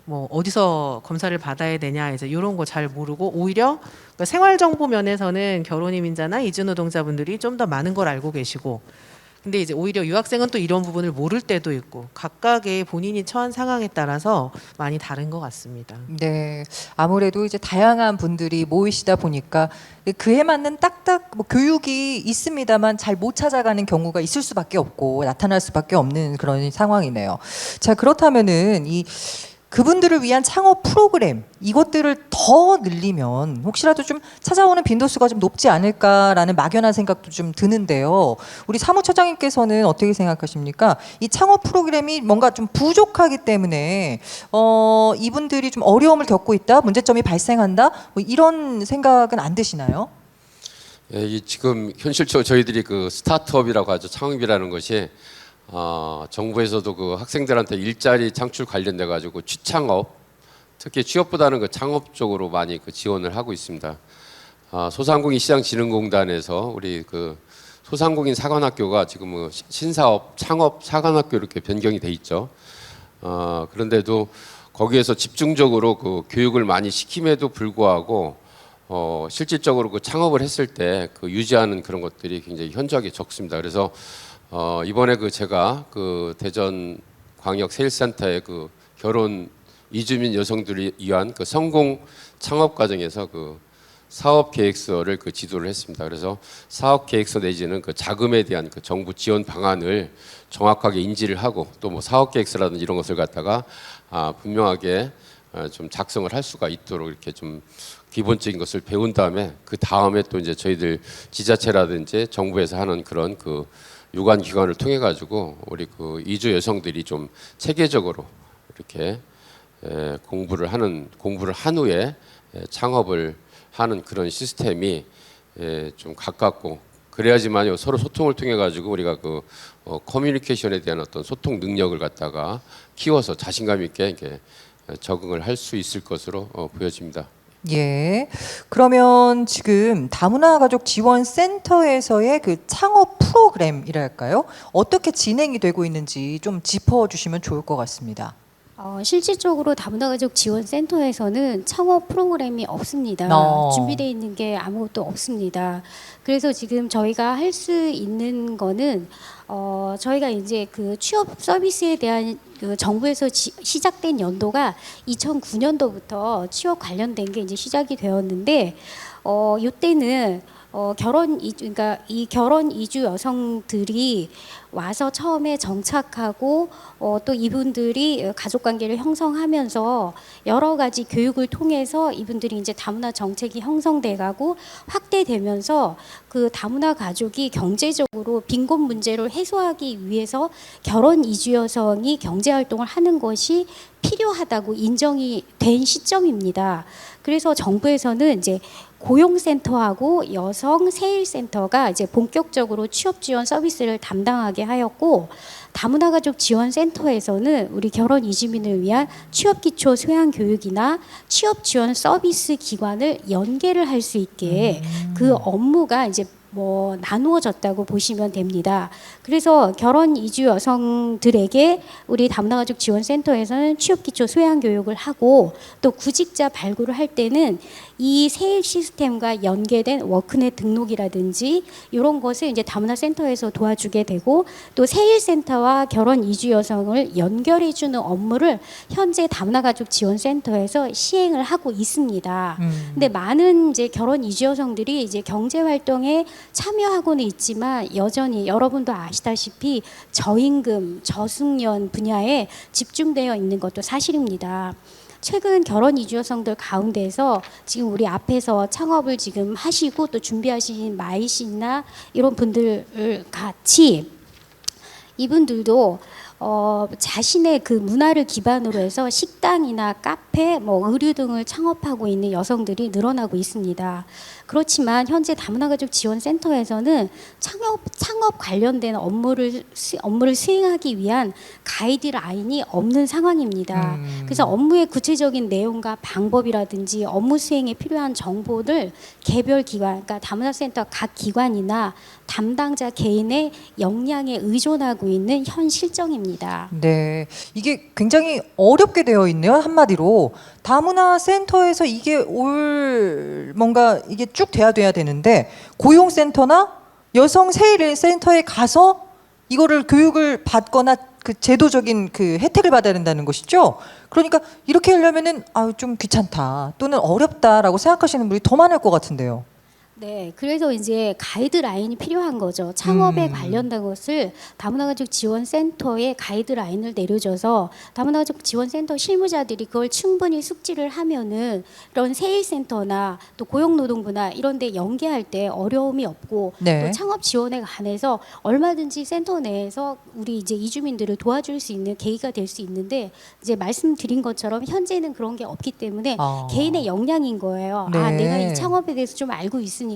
Speaker 2: 뭐 어디서 검사를 받아야 되냐 이제 이런 거 잘 모르고 오히려 그러니까 생활 정보 면에서는 결혼 이민자나 이주 노동자분들이 좀 더 많은 걸 알고 계시고 근데 이제 오히려 유학생은 또 이런 부분을 모를 때도 있고 각각의 본인이 처한 상황에 따라서 많이 다른 것 같습니다.
Speaker 1: 네, 아무래도 이제 다양한 분들이 모이시다 보니까 그에 맞는 딱딱 뭐 교육이 있습니다만 잘 못 찾아가는 경우가 있을 수밖에 없고 나타날 수밖에 없는 그런 상황이네요. 자, 그렇다면은 그분들을 위한 창업 프로그램 이것들을 더 늘리면 혹시라도 좀 찾아오는 빈도수가 좀 높지 않을까라는 막연한 생각도 좀 드는데요. 우리 사무처장님께서는 어떻게 생각하십니까? 이 창업 프로그램이 뭔가 좀 부족하기 때문에 이분들이 좀 어려움을 겪고 있다, 문제점이 발생한다, 뭐 이런 생각은 안 드시나요?
Speaker 4: 예, 지금 현실적으로 저희들이 그 스타트업이라고 하죠. 창업이라는 것이 정부에서도 그 학생들한테 일자리 창출 관련돼 가지고 취창업, 특히 취업보다는 그 창업 쪽으로 많이 그 지원을 하고 있습니다. 소상공인 시장진흥공단에서 우리 그 소상공인 사관학교가 지금 뭐 신사업, 창업 사관학교 이렇게 변경이 돼 있죠. 그런데도 거기에서 집중적으로 그 교육을 많이 시킴에도 불구하고 실질적으로 그 창업을 했을 때 그 유지하는 그런 것들이 굉장히 현저하게 적습니다. 그래서 이번에 그 제가 그 대전 광역 세일센터의 그 결혼 이주민 여성들을 위한 그 성공 창업 과정에서 그 사업 계획서를 그 지도를 했습니다. 그래서 사업 계획서 내지는 그 자금에 대한 그 정부 지원 방안을 정확하게 인지를 하고 또 뭐 사업 계획서라든지 이런 것을 갖다가 분명하게 좀 작성을 할 수가 있도록 이렇게 좀 기본적인 것을 배운 다음에 그 다음에 또 이제 저희들 지자체라든지 정부에서 하는 그런 그 유관 기관을 통해 가지고 우리 그 이주 여성들이 좀 체계적으로 이렇게 공부를 한 후에 창업을 하는 그런 시스템이 좀 가깝고 그래야지만요 서로 소통을 통해 가지고 우리가 그 커뮤니케이션에 대한 어떤 소통 능력을 갖다가 키워서 자신감 있게 이렇게 적응을 할 수 있을 것으로 보여집니다.
Speaker 1: 예. 그러면 지금 다문화 가족 지원 센터에서의 그 창업 프로그램이랄까요? 어떻게 진행이 되고 있는지 좀 짚어 주시면 좋을 것 같습니다.
Speaker 5: 실질적으로 다문화가족 지원센터에서는 창업 프로그램이 없습니다. 준비되어 있는 게 아무것도 없습니다. 그래서 지금 저희가 할 수 있는 거는 저희가 이제 그 취업 서비스에 대한 그 정부에서 시작된 연도가 2009년도부터 취업 관련된 게 이제 시작이 되었는데 이때는 그러니까 이 결혼 이주 여성들이 와서 처음에 정착하고 또 이분들이 가족 관계를 형성하면서 여러 가지 교육을 통해서 이분들이 이제 다문화 정책이 형성돼 가고 확대되면서 그 다문화 가족이 경제적으로 빈곤 문제를 해소하기 위해서 결혼 이주 여성이 경제 활동을 하는 것이 필요하다고 인정이 된 시점입니다. 그래서 정부에서는 이제 고용센터하고 여성 세일센터가 이제 본격적으로 취업 지원 서비스를 담당하게 하였고, 다문화 가족 지원센터에서는 우리 결혼 이주민을 위한 취업 기초 소양 교육이나 취업 지원 서비스 기관을 연계를 할 수 있게 그 업무가 이제 뭐 나누어졌다고 보시면 됩니다. 그래서 결혼 이주 여성들에게 우리 다문화 가족 지원센터에서는 취업 기초 소양 교육을 하고, 또 구직자 발굴을 할 때는 이 세일 시스템과 연계된 워크넷 등록이라든지 이런 것을 이제 다문화 센터에서 도와주게 되고, 또 세일 센터와 결혼 이주 여성을 연결해 주는 업무를 현재 다문화 가족 지원센터에서 시행을 하고 있습니다. 근데 많은 이제 결혼 이주 여성들이 이제 경제 활동에 참여하고는 있지만 여전히 여러분도 아시다시피 저임금, 저숙련 분야에 집중되어 있는 것도 사실입니다. 최근 결혼 이주 여성들 가운데서 지금 우리 앞에서 창업을 지금 하시고 또 준비하신 마이 씨나 이런 분들을 같이 이분들도 자신의 그 문화를 기반으로 해서 식당이나 카페, 뭐 의류 등을 창업하고 있는 여성들이 늘어나고 있습니다. 그렇지만 현재 다문화 가족 지원센터에서는 창업 관련된 업무를 수행하기 위한 가이드라인이 없는 상황입니다. 그래서 업무의 구체적인 내용과 방법이라든지 업무 수행에 필요한 정보를 개별 기관, 그러니까 다문화 센터 각 기관이나 담당자 개인의 역량에 의존하고 있는 현 실정입니다.
Speaker 1: 네, 이게 굉장히 어렵게 되어 있네요. 한마디로 다문화 센터에서 이게 뭔가 이게 쭉 돼야 되는데 고용센터나 여성 세일 센터에 가서 이거를 교육을 받거나 그 제도적인 그 혜택을 받아야 된다는 것이죠. 그러니까 이렇게 하려면은 좀 귀찮다 또는 어렵다라고 생각하시는 분이 더 많을 것 같은데요.
Speaker 5: 네, 그래서 이제 가이드라인이 필요한 거죠. 창업에 관련된 것을 다문화 가족 지원센터에 가이드라인을 내려줘서 다문화 가족 지원센터 실무자들이 그걸 충분히 숙지를 하면은 이런 세일센터나 또 고용노동부나 이런 데 연계할 때 어려움이 없고,
Speaker 1: 네.
Speaker 5: 또 창업 지원에 관해서 얼마든지 센터 내에서 우리 이제 이주민들을 도와줄 수 있는 계기가 될 수 있는데, 이제 말씀드린 것처럼 현재는 그런 게 없기 때문에 개인의 역량인 거예요.
Speaker 1: 네.
Speaker 5: 내가 이 창업에 대해서 좀 알고 있으니까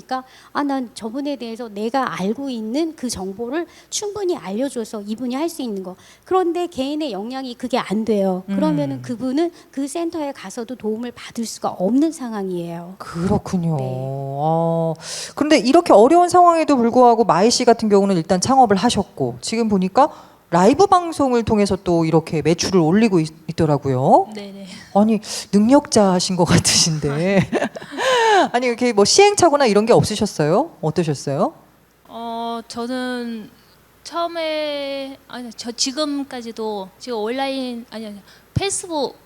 Speaker 5: 난 저분에 대해서 내가 알고 있는 그 정보를 충분히 알려줘서 이분이 할 수 있는 거. 그런데 개인의 역량이 그게 안 돼요. 그러면은 그분은 그 센터에 가서도 도움을 받을 수가 없는 상황이에요.
Speaker 1: 그렇군요.
Speaker 5: 네.
Speaker 1: 그런데 이렇게 어려운 상황에도 불구하고 마이 씨 같은 경우는 일단 창업을 하셨고 지금 보니까 라이브 방송을 통해서 또 이렇게 매출을 올리고 있더라고요.
Speaker 3: 네네.
Speaker 1: 아니 능력자신 것 같으신데 아니 이렇게 뭐 시행착오나 이런 게 없으셨어요? 어떠셨어요?
Speaker 3: 저는 처음에 저 지금까지도 지금 온라인 페이스북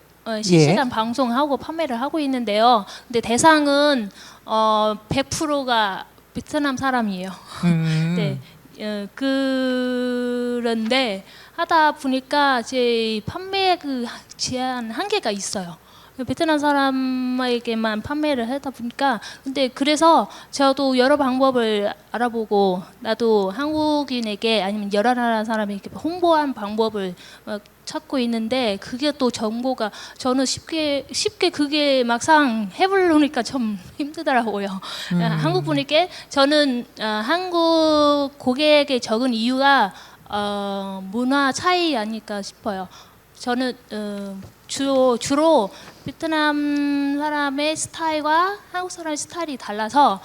Speaker 3: 실시간 방송하고 판매를 하고 있는데요. 근데 대상은 100%가 베트남 사람이에요. 네. 그런데 하다 보니까 제 판매 그 제한 한계가 있어요. 베트남 사람에게만 판매를 하다 보니까, 근데 그래서 저도 여러 방법을 알아보고 나도 한국인에게 아니면 여러 나라 사람에게 홍보한 방법을 찾고 있는데, 그게 또 정보가 저는 쉽게 그게 막상 해보려니까 좀 힘들더라고요. 한국 분에게 저는 한국 고객에게 적은 이유가 문화 차이 아닐까 싶어요. 저는 주로 베트남 사람의 스타일과 한국 사람의 스타일이 달라서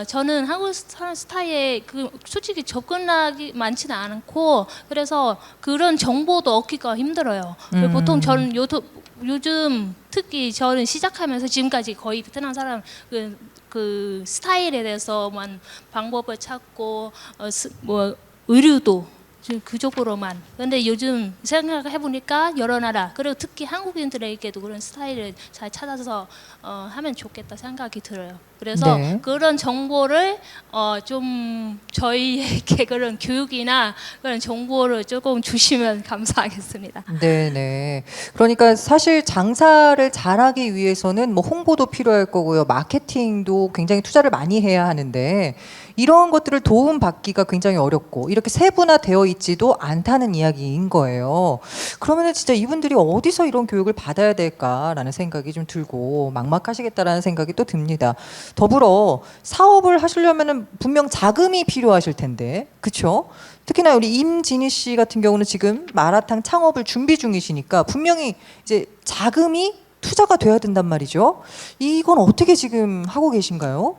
Speaker 3: 저는 한국 사람 스타일에 솔직히 접근하기 많지는 않고, 그래서 그런 정보도 얻기가 힘들어요. 보통 저는 요즘 특히 저는 시작하면서 지금까지 거의 베트남 사람 그 스타일에 대해서만 방법을 찾고 뭐 의류도 그쪽으로만. 근데 요즘 생각해 보니까 여러 나라 그리고 특히 한국인들에게도 그런 스타일을 잘 찾아서 하면 좋겠다 생각이 들어요. 그래서
Speaker 1: 네.
Speaker 3: 그런 정보를 좀 저희에게 그런 교육이나 그런 정보를 조금 주시면 감사하겠습니다.
Speaker 1: 네네. 그러니까 사실 장사를 잘하기 위해서는 뭐 홍보도 필요할 거고요. 마케팅도 굉장히 투자를 많이 해야 하는데 이런 것들을 도움받기가 굉장히 어렵고 이렇게 세분화되어 있지도 않다는 이야기인 거예요. 그러면은 진짜 이분들이 어디서 이런 교육을 받아야 될까라는 생각이 좀 들고 막막하시겠다라는 생각이 또 듭니다. 더불어 사업을 하시려면은 분명 자금이 필요하실 텐데, 그렇죠? 특히나 우리 임진희 씨 같은 경우는 지금 마라탕 창업을 준비 중이시니까 분명히 이제 자금이 투자가 돼야 된단 말이죠. 이건 어떻게 지금 하고 계신가요?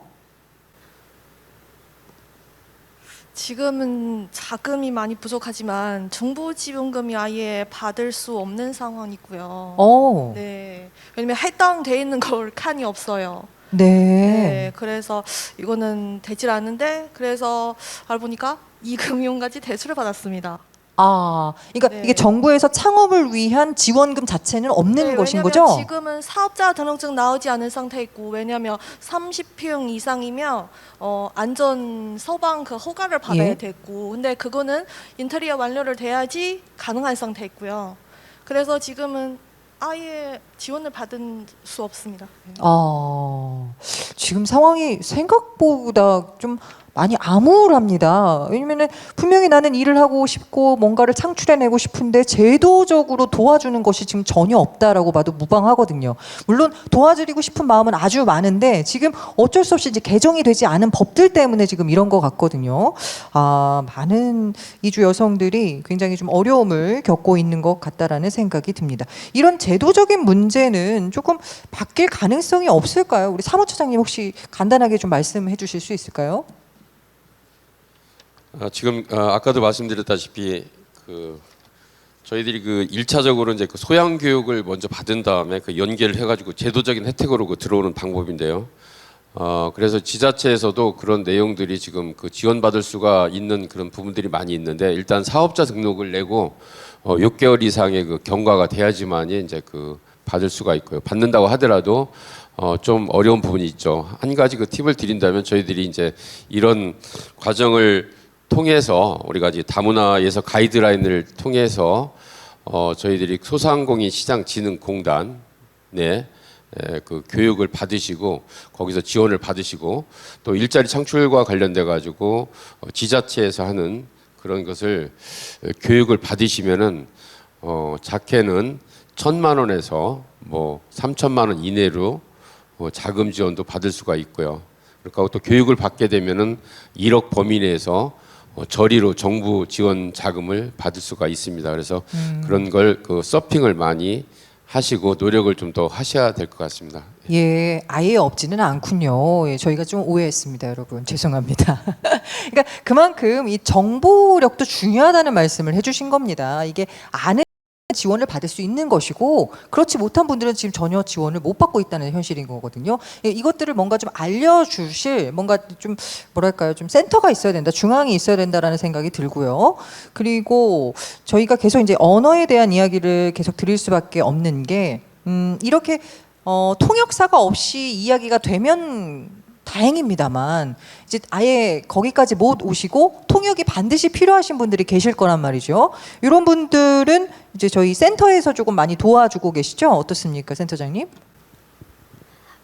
Speaker 6: 지금은 자금이 많이 부족하지만 정부 지원금이 아예 받을 수 없는 상황이고요. 네, 왜냐면 할당돼 있는 걸 칸이 없어요.
Speaker 1: 네.
Speaker 6: 네, 그래서 이거는 되질 않는데 그래서 알고 보니까 이금융까지 대출을 받았습니다.
Speaker 1: 그러니까
Speaker 6: 네.
Speaker 1: 이게 정부에서 창업을 위한 지원금 자체는 없는
Speaker 6: 네,
Speaker 1: 것인
Speaker 6: 왜냐면
Speaker 1: 거죠?
Speaker 6: 지금은 사업자 등록증 나오지 않은 상태이고 왜냐면 30평 이상이면 안전 소방 그 허가를 받아야
Speaker 1: 예.
Speaker 6: 되고 근데 그거는 인테리어 완료를 돼야지 가능한 상태이고요. 그래서 지금은 아예 지원을 받은 수 없습니다.
Speaker 1: 지금 상황이 생각보다 좀 많이 암울합니다. 왜냐면은 분명히 나는 일을 하고 싶고 뭔가를 창출해내고 싶은데 제도적으로 도와주는 것이 지금 전혀 없다라고 봐도 무방하거든요. 물론 도와드리고 싶은 마음은 아주 많은데 지금 어쩔 수 없이 이제 개정이 되지 않은 법들 때문에 지금 이런 것 같거든요. 많은 이주 여성들이 굉장히 좀 어려움을 겪고 있는 것 같다라는 생각이 듭니다. 이런 제도적인 문제는 조금 바뀔 가능성이 없을까요? 우리 사무처장님 혹시 간단하게 좀 말씀해 주실 수 있을까요?
Speaker 4: 지금 아까도 말씀드렸다시피 저희들이 그 1차적으로 이제 그 소양 교육을 먼저 받은 다음에 그 연계를 해가지고 제도적인 혜택으로 그 들어오는 방법인데요. 그래서 지자체에서도 그런 내용들이 지금 그 지원받을 수가 있는 그런 부분들이 많이 있는데 일단 사업자 등록을 내고 6개월 이상의 그 경과가 돼야지만이 이제 그 받을 수가 있고요. 받는다고 하더라도 좀 어려운 부분이 있죠. 한 가지 그 팁을 드린다면 저희들이 이제 이런 과정을 통해서 우리가 이제 다문화에서 가이드라인을 통해서 저희들이 소상공인 시장진흥공단에 그 교육을 받으시고 거기서 지원을 받으시고 또 일자리 창출과 관련돼 가지고 지자체에서 하는 그런 것을 교육을 받으시면은 작게는 1,000만 원에서 뭐 3천만 원 이내로 자금 지원도 받을 수가 있고요. 그러니까 또 교육을 받게 되면은 1억 범위 내에서 저리로 정부 지원 자금을 받을 수가 있습니다. 그래서 그런 걸 그 서핑을 많이 하시고 노력을 좀 더 하셔야 될 것 같습니다.
Speaker 1: 예, 아예 없지는 않군요. 예, 저희가 좀 오해했습니다, 여러분. 죄송합니다. 그러니까 그만큼 이 정보력도 중요하다는 말씀을 해주신 겁니다. 이게 아는 지원을 받을 수 있는 것이고 그렇지 못한 분들은 지금 전혀 지원을 못 받고 있다는 현실인 거거든요. 예, 이것들을 뭔가 좀 알려주실 뭔가 좀 뭐랄까요, 좀 센터가 있어야 된다, 중앙이 있어야 된다라는 생각이 들고요. 그리고 저희가 계속 이제 언어에 대한 이야기를 계속 드릴 수밖에 없는 게 이렇게 통역사가 없이 이야기가 되면 다행입니다만 이제 아예 거기까지 못 오시고 통역이 반드시 필요하신 분들이 계실 거란 말이죠. 이런 분들은 이제 저희 센터에서 조금 많이 도와주고 계시죠? 어떻습니까, 센터장님?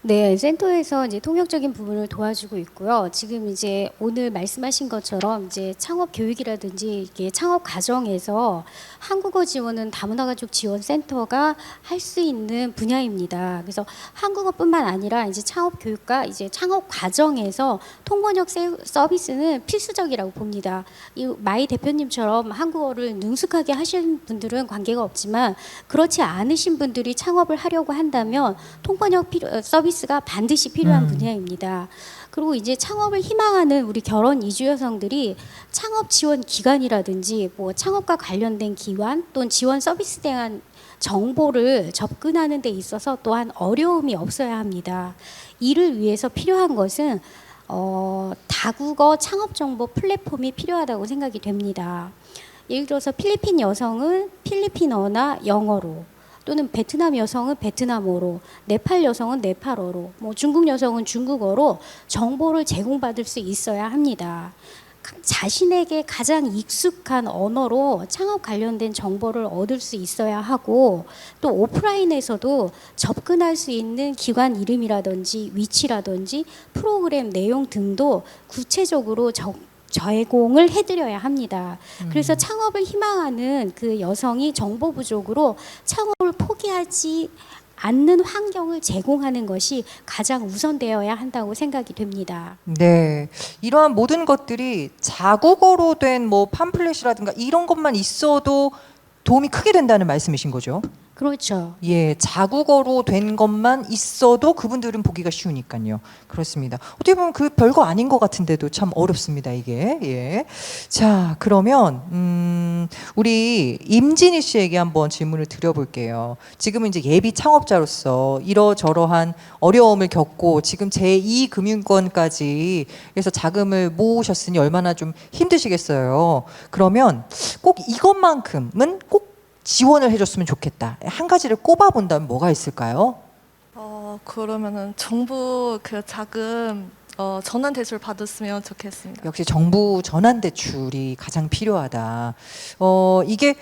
Speaker 5: 네, 센터에서 이제 통역적인 부분을 도와주고 있고요. 지금 이제 오늘 말씀하신 것처럼 이제 창업 교육이라든지 이게 창업 과정에서 한국어 지원은 다문화 가족 지원 센터가 할 수 있는 분야입니다. 그래서 한국어뿐만 아니라 이제 창업 교육과 이제 창업 과정에서 통번역 서비스는 필수적이라고 봅니다. 이 마이 대표님처럼 한국어를 능숙하게 하시는 분들은 관계가 없지만 그렇지 않으신 분들이 창업을 하려고 한다면 통번역 서비스가 반드시 필요한 분야입니다. 그리고 이제 창업을 희망하는 우리 결혼 이주 여성들이 창업 지원 기관이라든지 뭐 창업과 관련된 기관 또는 지원 서비스에 대한 정보를 접근하는 데 있어서 또한 어려움이 없어야 합니다. 이를 위해서 필요한 것은 다국어 창업 정보 플랫폼이 필요하다고 생각이 됩니다. 예를 들어서 필리핀 여성은 필리핀어나 영어로, 또는 베트남 여성은 베트남어로, 네팔 여성은 네팔어로, 뭐 중국 여성은 중국어로 정보를 제공받을 수 있어야 합니다. 자신에게 가장 익숙한 언어로 창업 관련된 정보를 얻을 수 있어야 하고, 또 오프라인에서도 접근할 수 있는 기관 이름이라든지 위치라든지 프로그램 내용 등도 구체적으로 제공을 해드려야 합니다. 그래서 창업을 희망하는 그 여성이 정보 부족으로 창업을 포기하지 않는 환경을 제공하는 것이 가장 우선되어야 한다고 생각이 됩니다.
Speaker 1: 네, 이러한 모든 것들이 자국어로 된 뭐 팜플렛이라든가 이런 것만 있어도 도움이 크게 된다는 말씀이신 거죠?
Speaker 5: 그렇죠.
Speaker 1: 예, 자국어로 된 것만 있어도 그분들은 보기가 쉬우니까요. 그렇습니다. 어떻게 보면 그 별거 아닌 것 같은데도 참 어렵습니다, 이게. 예. 자, 그러면 우리 임진희 씨에게 한번 질문을 드려볼게요. 지금은 이제 예비 창업자로서 이러저러한 어려움을 겪고 지금 제2금융권까지 해서 자금을 모으셨으니 얼마나 좀 힘드시겠어요. 그러면 꼭 이것만큼은 꼭 지원을 해줬으면 좋겠다. 한 가지를 꼽아본다면 뭐가 있을까요?
Speaker 6: 그러면은 정부 그 자금 전환 대출 받았으면 좋겠습니다.
Speaker 1: 역시 정부 전환 대출이 가장 필요하다. 이게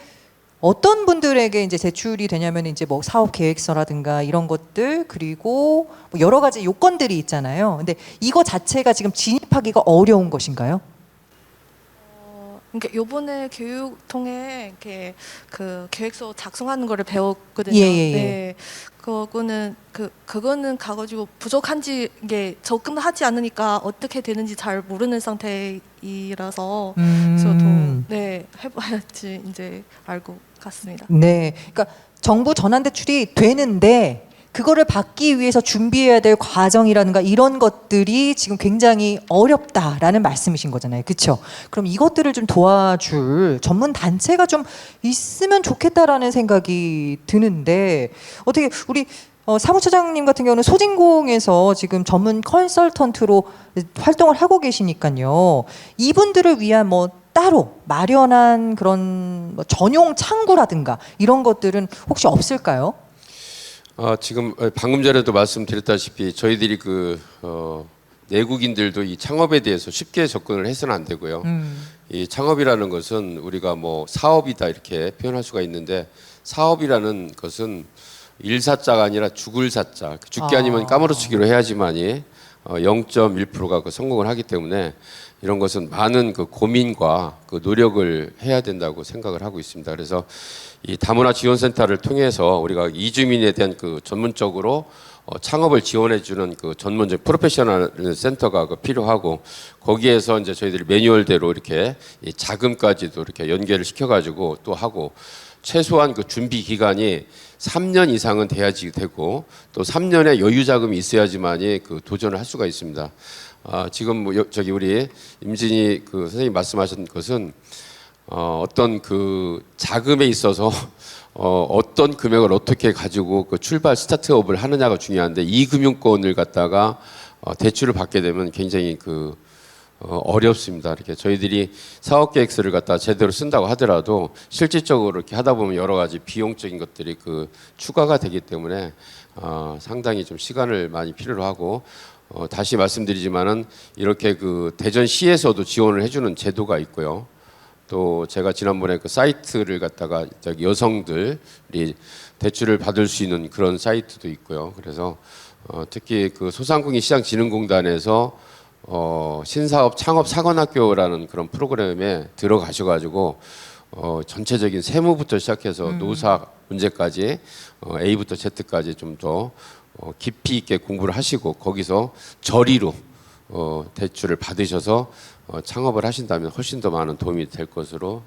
Speaker 1: 어떤 분들에게 이제 대출이 되냐면 이제 뭐 사업 계획서라든가 이런 것들 그리고 뭐 여러 가지 요건들이 있잖아요. 근데 이거 자체가 지금 진입하기가 어려운 것인가요?
Speaker 6: 그러니까 요번에 교육 통해 이렇게 그 계획서 작성하는 거를 배웠거든요.
Speaker 1: 예, 예, 예.
Speaker 6: 네, 그거는 가가지고 부족한지 이게 접근하지 않으니까 어떻게 되는지 잘 모르는 상태이라서 저도 네 해봐야지 이제 알고 갔습니다.
Speaker 1: 네, 그러니까 정부 전환 대출이 되는데 그거를 받기 위해서 준비해야 될 과정이라든가 이런 것들이 지금 굉장히 어렵다라는 말씀이신 거잖아요. 그렇죠? 그럼 이것들을 좀 도와줄 전문 단체가 좀 있으면 좋겠다라는 생각이 드는데 어떻게 우리 사무처장님 같은 경우는 소진공에서 지금 전문 컨설턴트로 활동을 하고 계시니까요. 이분들을 위한 뭐 따로 마련한 그런 뭐 전용 창구라든가 이런 것들은 혹시 없을까요?
Speaker 4: 지금 방금 전에도 말씀드렸다시피 저희들이 내국인들도 이 창업에 대해서 쉽게 접근을 해서는 안 되고요. 이 창업이라는 것은 우리가 뭐 사업이다 이렇게 표현할 수가 있는데 사업이라는 것은 일사자가 아니라 죽을 사자, 죽기 아니면 까무러치기로 해야지만이 0.1%가 성공을 하기 때문에 이런 것은 많은 그 고민과 그 노력을 해야 된다고 생각을 하고 있습니다. 그래서 이 다문화 지원센터를 통해서 우리가 이주민에 대한 그 전문적으로 창업을 지원해주는 그 전문적 프로페셔널 센터가 필요하고 거기에서 이제 저희들이 매뉴얼대로 이렇게 이 자금까지도 이렇게 연계를 시켜가지고 또 하고 최소한 그 준비 기간이 3년 이상은 돼야지 되고 또 3년의 여유 자금이 있어야지만이 그 도전을 할 수가 있습니다. 지금 뭐 저기 우리 임진희 그 선생님 말씀하신 것은 어떤 그 자금에 있어서 어떤 금액을 어떻게 가지고 그 출발 스타트업을 하느냐가 중요한데 이 금융권을 갖다가 대출을 받게 되면 굉장히 어렵습니다. 이렇게 저희들이 사업 계획서를 갖다 제대로 쓴다고 하더라도 실질적으로 이렇게 하다 보면 여러 가지 비용적인 것들이 추가가 되기 때문에 상당히 좀 시간을 많이 필요로 하고 다시 말씀드리지만은 이렇게 대전시에서도 지원을 해주는 제도가 있고요. 또 제가 지난번에 그 사이트를 갖다가 여성들이 대출을 받을 수 있는 그런 사이트도 있고요. 그래서 특히 소상공인 시장진흥공단에서 신사업 창업 사관학교라는 그런 프로그램에 들어가셔가지고 전체적인 세무부터 시작해서 노사 문제까지 A부터 Z까지 좀 더 깊이 있게 공부를 하시고 거기서 저리로 대출을 받으셔서 창업을 하신다면 훨씬 더 많은 도움이 될 것으로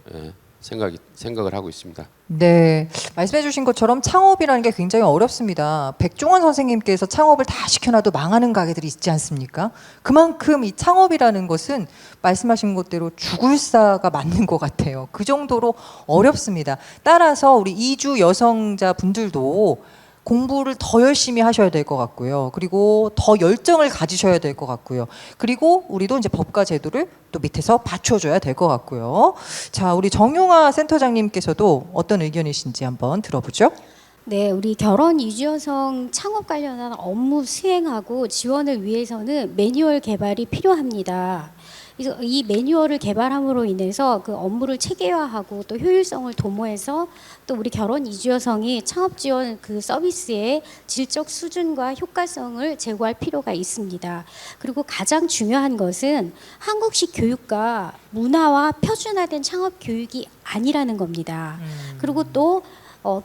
Speaker 4: 생각을 하고 있습니다.
Speaker 1: 네, 말씀해 주신 것처럼 창업이라는 게 굉장히 어렵습니다. 백종원 선생님께서 창업을 다 시켜놔도 망하는 가게들이 있지 않습니까? 그만큼 이 창업이라는 것은 말씀하신 것대로 죽을 사가 맞는 것 같아요. 그 정도로 어렵습니다. 따라서 우리 이주 여성자 분들도 공부를 더 열심히 하셔야 될 것 같고요. 그리고 더 열정을 가지셔야 될 것 같고요. 그리고 우리도 이제 법과 제도를 또 밑에서 받쳐줘야 될 것 같고요. 자, 우리 정용화 센터장님께서도 어떤 의견이신지 한번 들어보죠.
Speaker 5: 네, 우리 결혼 이주 여성 창업 관련한 업무 수행하고 지원을 위해서는 매뉴얼 개발이 필요합니다. 그래서 이 매뉴얼을 개발함으로 인해서 그 업무를 체계화하고 또 효율성을 도모해서 또 우리 결혼 이주 여성이 창업 지원 그 서비스의 질적 수준과 효과성을 제고할 필요가 있습니다. 그리고 가장 중요한 것은 한국식 교육과 문화와 표준화된 창업 교육이 아니라는 겁니다. 그리고 또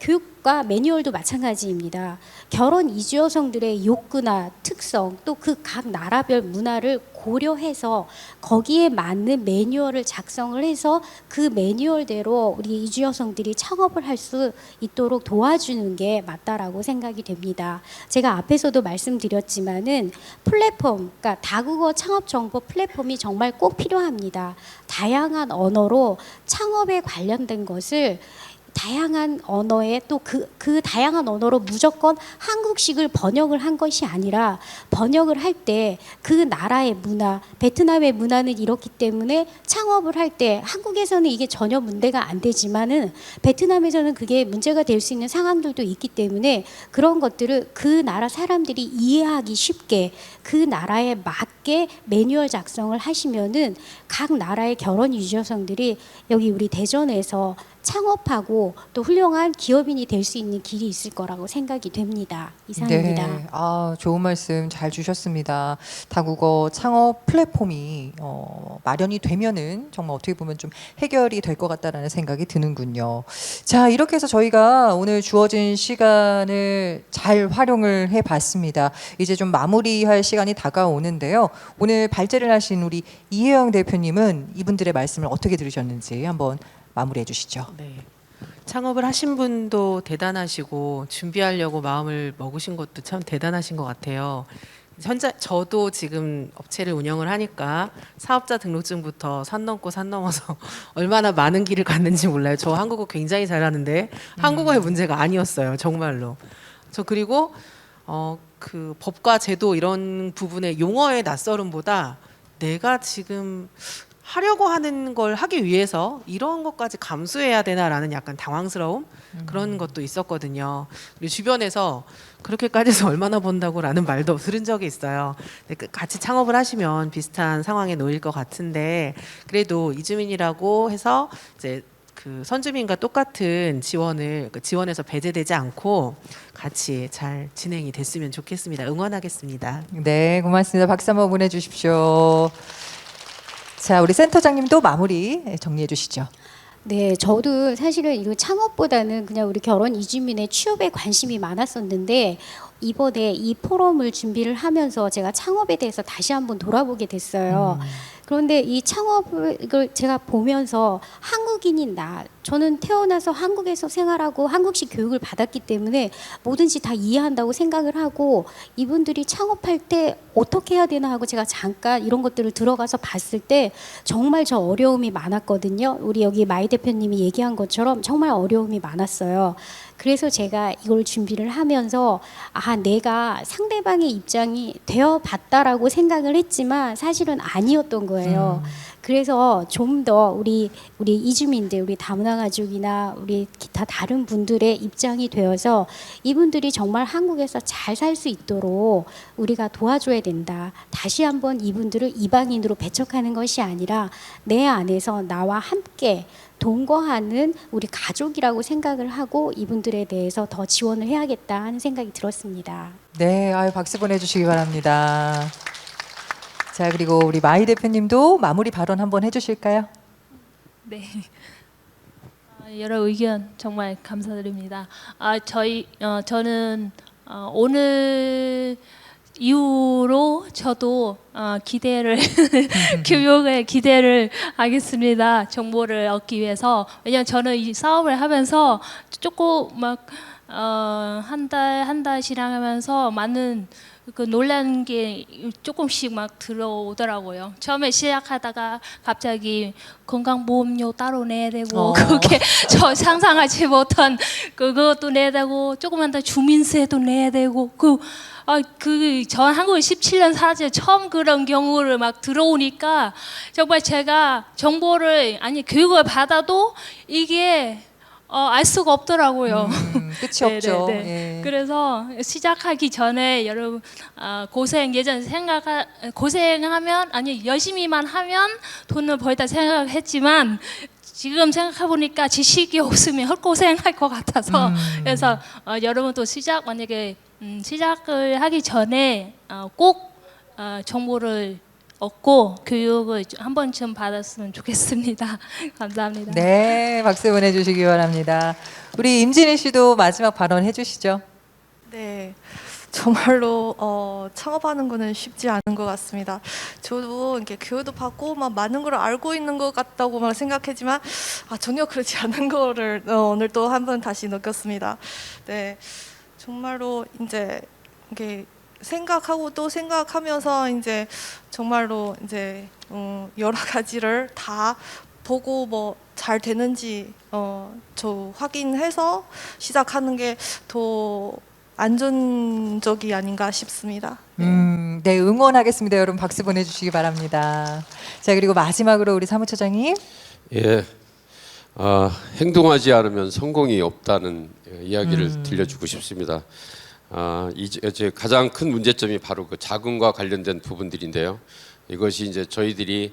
Speaker 5: 교육과 매뉴얼도 마찬가지입니다. 결혼 이주 여성들의 욕구나 특성 또 그 각 나라별 문화를 고려해서 거기에 맞는 매뉴얼을 작성을 해서 그 매뉴얼대로 우리 이주 여성들이 창업을 할 수 있도록 도와주는 게 맞다라고 생각이 됩니다. 제가 앞에서도 말씀드렸지만은 플랫폼, 그러니까 다국어 창업 정보 플랫폼이 정말 꼭 필요합니다. 다양한 언어로 창업에 관련된 것을 다양한 언어에 또 그 다양한 언어로 무조건 한국식을 번역을 한 것이 아니라 번역을 할 때 그 나라의 문화, 베트남의 문화는 이렇기 때문에 창업을 할 때 한국에서는 이게 전혀 문제가 안 되지만은 베트남에서는 그게 문제가 될 수 있는 상황들도 있기 때문에 그런 것들을 그 나라 사람들이 이해하기 쉽게 그 나라에 맞게 매뉴얼 작성을 하시면은 각 나라의 결혼 이주 여성들이 여기 우리 대전에서 창업하고 또 훌륭한 기업인이 될 수 있는 길이 있을 거라고 생각이 됩니다. 이상입니다.
Speaker 1: 네, 좋은 말씀 잘 주셨습니다. 다국어 창업 플랫폼이 마련이 되면은 정말 어떻게 보면 좀 해결이 될 것 같다라는 생각이 드는군요. 자, 이렇게 해서 저희가 오늘 주어진 시간을 잘 활용을 해봤습니다. 이제 좀 마무리할 시간이 다가오는데요. 오늘 발제를 하신 우리 이혜영 대표님은 이분들의 말씀을 어떻게 들으셨는지 한번 마무리해 주시죠.
Speaker 2: 네. 창업을 하신 분도 대단하시고 준비하려고 마음을 먹으신 것도 참 대단하신 것 같아요. 현재 저도 지금 업체를 운영을 하니까 사업자 등록증부터 산 넘고 산 넘어서 얼마나 많은 길을 갔는지 몰라요. 저 한국어 굉장히 잘하는데 한국어의 문제가 아니었어요. 정말로. 저 그리고 그 법과 제도 이런 부분의 용어의 낯설음보다 내가 지금 하려고 하는 걸 하기 위해서 이런 것까지 감수해야 되나라는 약간 당황스러움 그런 것도 있었거든요. 그리고 주변에서 그렇게까지 해서 얼마나 번다고라는 말도 들은 적이 있어요. 같이 창업을 하시면 비슷한 상황에 놓일 것 같은데 그래도 이주민이라고 해서 이제 그 선주민과 똑같은 지원에서 배제되지 않고 같이 잘 진행이 됐으면 좋겠습니다. 응원하겠습니다.
Speaker 1: 네, 고맙습니다. 박수 한번 보내주십시오. 자, 우리 센터장님도 마무리 정리해 주시죠.
Speaker 5: 네, 저도 사실은 이거 창업보다는 그냥 우리 결혼 이주민의 취업에 관심이 많았었는데 이번에 이 포럼을 준비를 하면서 제가 창업에 대해서 다시 한번 돌아보게 됐어요. 그런데 이 창업을 제가 보면서 한국인인 저는 태어나서 한국에서 생활하고 한국식 교육을 받았기 때문에 뭐든지 다 이해한다고 생각을 하고 이분들이 창업할 때 어떻게 해야 되나 하고 제가 잠깐 이런 것들을 들어가서 봤을 때 정말 저 어려움이 많았거든요. 우리 여기 마이 대표님이 얘기한 것처럼 정말 어려움이 많았어요. 그래서 제가 이걸 준비를 하면서 내가 상대방의 입장이 되어 봤다라고 생각을 했지만 사실은 아니었던 거예요. 그래서 좀 더 우리 이주민들, 우리 다문화 가족이나 우리 기타 다른 분들의 입장이 되어서 이분들이 정말 한국에서 잘 살 수 있도록 우리가 도와줘야 된다. 다시 한번 이분들을 이방인으로 배척하는 것이 아니라 내 안에서 나와 함께 동거하는 우리 가족이라고 생각을 하고 이분들에 대해서 더 지원을 해야겠다 하는 생각이 들었습니다.
Speaker 1: 네, 박수 보내주시기 바랍니다. 자, 그리고 우리 마이 대표님도 마무리 발언 한번 해주실까요?
Speaker 3: 네. 여러 의견 정말 감사드립니다. 저는 오늘 이후로 저도 기대를 교육에 기대를 하겠습니다. 정보를 얻기 위해서. 왜냐하면 저는 이 사업을 하면서 조금 막 한 달 지나가면서 많은 그 놀란 게 조금씩 막 들어오더라고요. 처음에 시작하다가 갑자기 건강보험료 따로 내야 되고 그게 저 상상하지 못한 그것도 내야 되고 조금만 더 주민세도 내야 되고 전 한국에 17년 살았을 때 처음 그런 경우를 막 들어오니까 정말 제가 정보를 교육을 받아도 이게 알 수가 없더라고요.
Speaker 1: 끝이 없죠.
Speaker 3: 네.
Speaker 1: 예.
Speaker 3: 그래서 시작하기 전에 여러분 고생하면 열심히만 하면 돈을 벌다 생각했지만 지금 생각해 보니까 지식이 없으면 헛고생할 것 같아서 그래서 여러분도 만약에 시작을 하기 전에 꼭 정보를 얻고 교육을 한 번쯤 받았으면 좋겠습니다. 감사합니다.
Speaker 1: 네, 박수 보내주시기 바랍니다. 우리 임진희 씨도 마지막 발언 해주시죠.
Speaker 6: 네, 정말로 창업하는 거는 쉽지 않은 것 같습니다. 저도 이렇게 교육도 받고 막 많은 걸 알고 있는 것 같다고 막 생각했지만 전혀 그렇지 않은 거를 오늘 또 한 번 다시 느꼈습니다. 네, 정말로 이제 이게 생각하고 또 생각하면서 이제 정말로 이제 여러 가지를 다 보고 뭐 잘 되는지 저 확인해서 시작하는 게 더 안전적이 아닌가 싶습니다.
Speaker 1: 네, 응원하겠습니다. 여러분 박수 보내주시기 바랍니다. 자, 그리고 마지막으로 우리 사무처장님.
Speaker 4: 예, 행동하지 않으면 성공이 없다는 이야기를 들려주고 싶습니다. 이제 가장 큰 문제점이 바로 그 자금과 관련된 부분들인데요. 이것이 이제 저희들이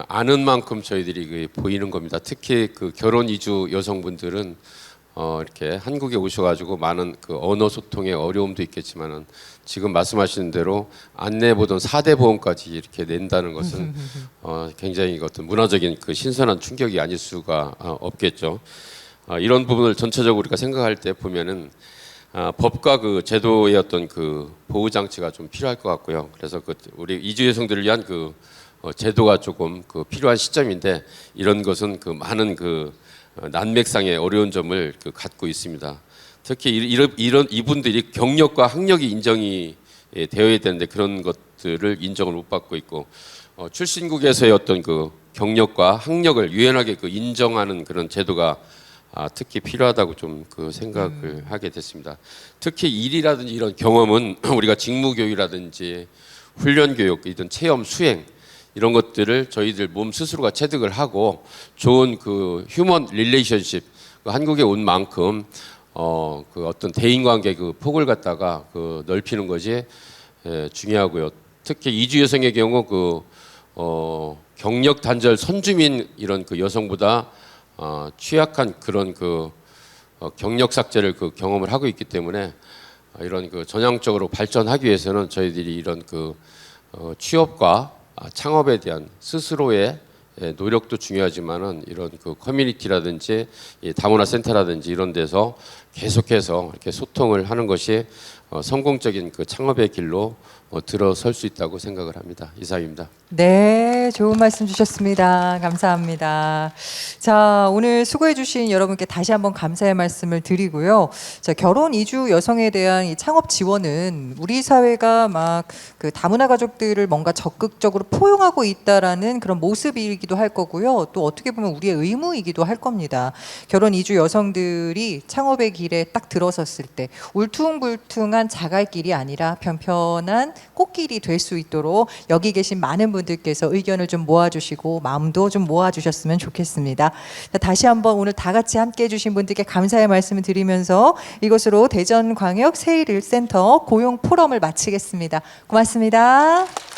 Speaker 4: 아는 만큼 저희들이 보이는 겁니다. 특히 그 결혼 이주 여성분들은 이렇게 한국에 오셔가지고 많은 그 언어 소통의 어려움도 있겠지만은 지금 말씀하시는 대로 안내 보던 4대 보험까지 이렇게 낸다는 것은 굉장히 어떤 문화적인 그 신선한 충격이 아닐 수가 없겠죠. 이런 부분을 전체적으로 우리가 생각할 때 보면은 법과 그 제도의 어떤 그 보호 장치가 좀 필요할 것 같고요. 그래서 그 우리 이주 여성들을 위한 그 제도가 조금 그 필요한 시점인데 이런 것은 그 많은 그 난맥상의 어려운 점을 그 갖고 있습니다. 특히 이런 이분들이 경력과 학력이 인정이 되어야 되는데 그런 것들을 인정을 못 받고 있고 출신국에서의 어떤 그 경력과 학력을 유연하게 그 인정하는 그런 제도가 특히 필요하다고 좀 그 생각을 하게 됐습니다. 특히 일이라든지 이런 경험은 우리가 직무교육이라든지 훈련교육, 이런 체험, 수행 이런 것들을 저희들 몸 스스로가 체득을 하고 좋은 그 휴먼 릴레이션십 한국에 온 만큼 그 어떤 대인관계 그 폭을 갖다가 그 넓히는 것이 중요하고요. 특히 이주 여성의 경우 그 경력 단절 선주민 이런 그 여성보다 취약한 그런 그 경력 삭제를 그 경험을 하고 있기 때문에 이런 그 전향적으로 발전하기 위해서는 저희들이 이런 그 취업과 창업에 대한 스스로의 노력도 중요하지만은 이런 그 커뮤니티라든지 다문화 센터라든지 이런 데서 계속해서 이렇게 소통을 하는 것이 성공적인 그 창업의 길로 들어설 수 있다고 생각을 합니다. 이상입니다.
Speaker 1: 네, 좋은 말씀 주셨습니다. 감사합니다. 자, 오늘 수고해 주신 여러분께 다시 한번 감사의 말씀을 드리고요. 자, 결혼 이주 여성에 대한 이 창업 지원은 우리 사회가 막 그 다문화 가족들을 뭔가 적극적으로 포용하고 있다라는 그런 모습이기도 할 거고요. 또 어떻게 보면 우리의 의무이기도 할 겁니다. 결혼 이주 여성들이 창업의 길에 딱 들어섰을 때 울퉁불퉁한 자갈길이 아니라 편편한 꽃길이 될 수 있도록 여기 계신 많은 분들께서 의견을 좀 모아주시고 마음도 좀 모아주셨으면 좋겠습니다. 자, 다시 한번 오늘 다 같이 함께 해주신 분들께 감사의 말씀을 드리면서 이것으로 대전광역 세일센터 고용 포럼을 마치겠습니다. 고맙습니다.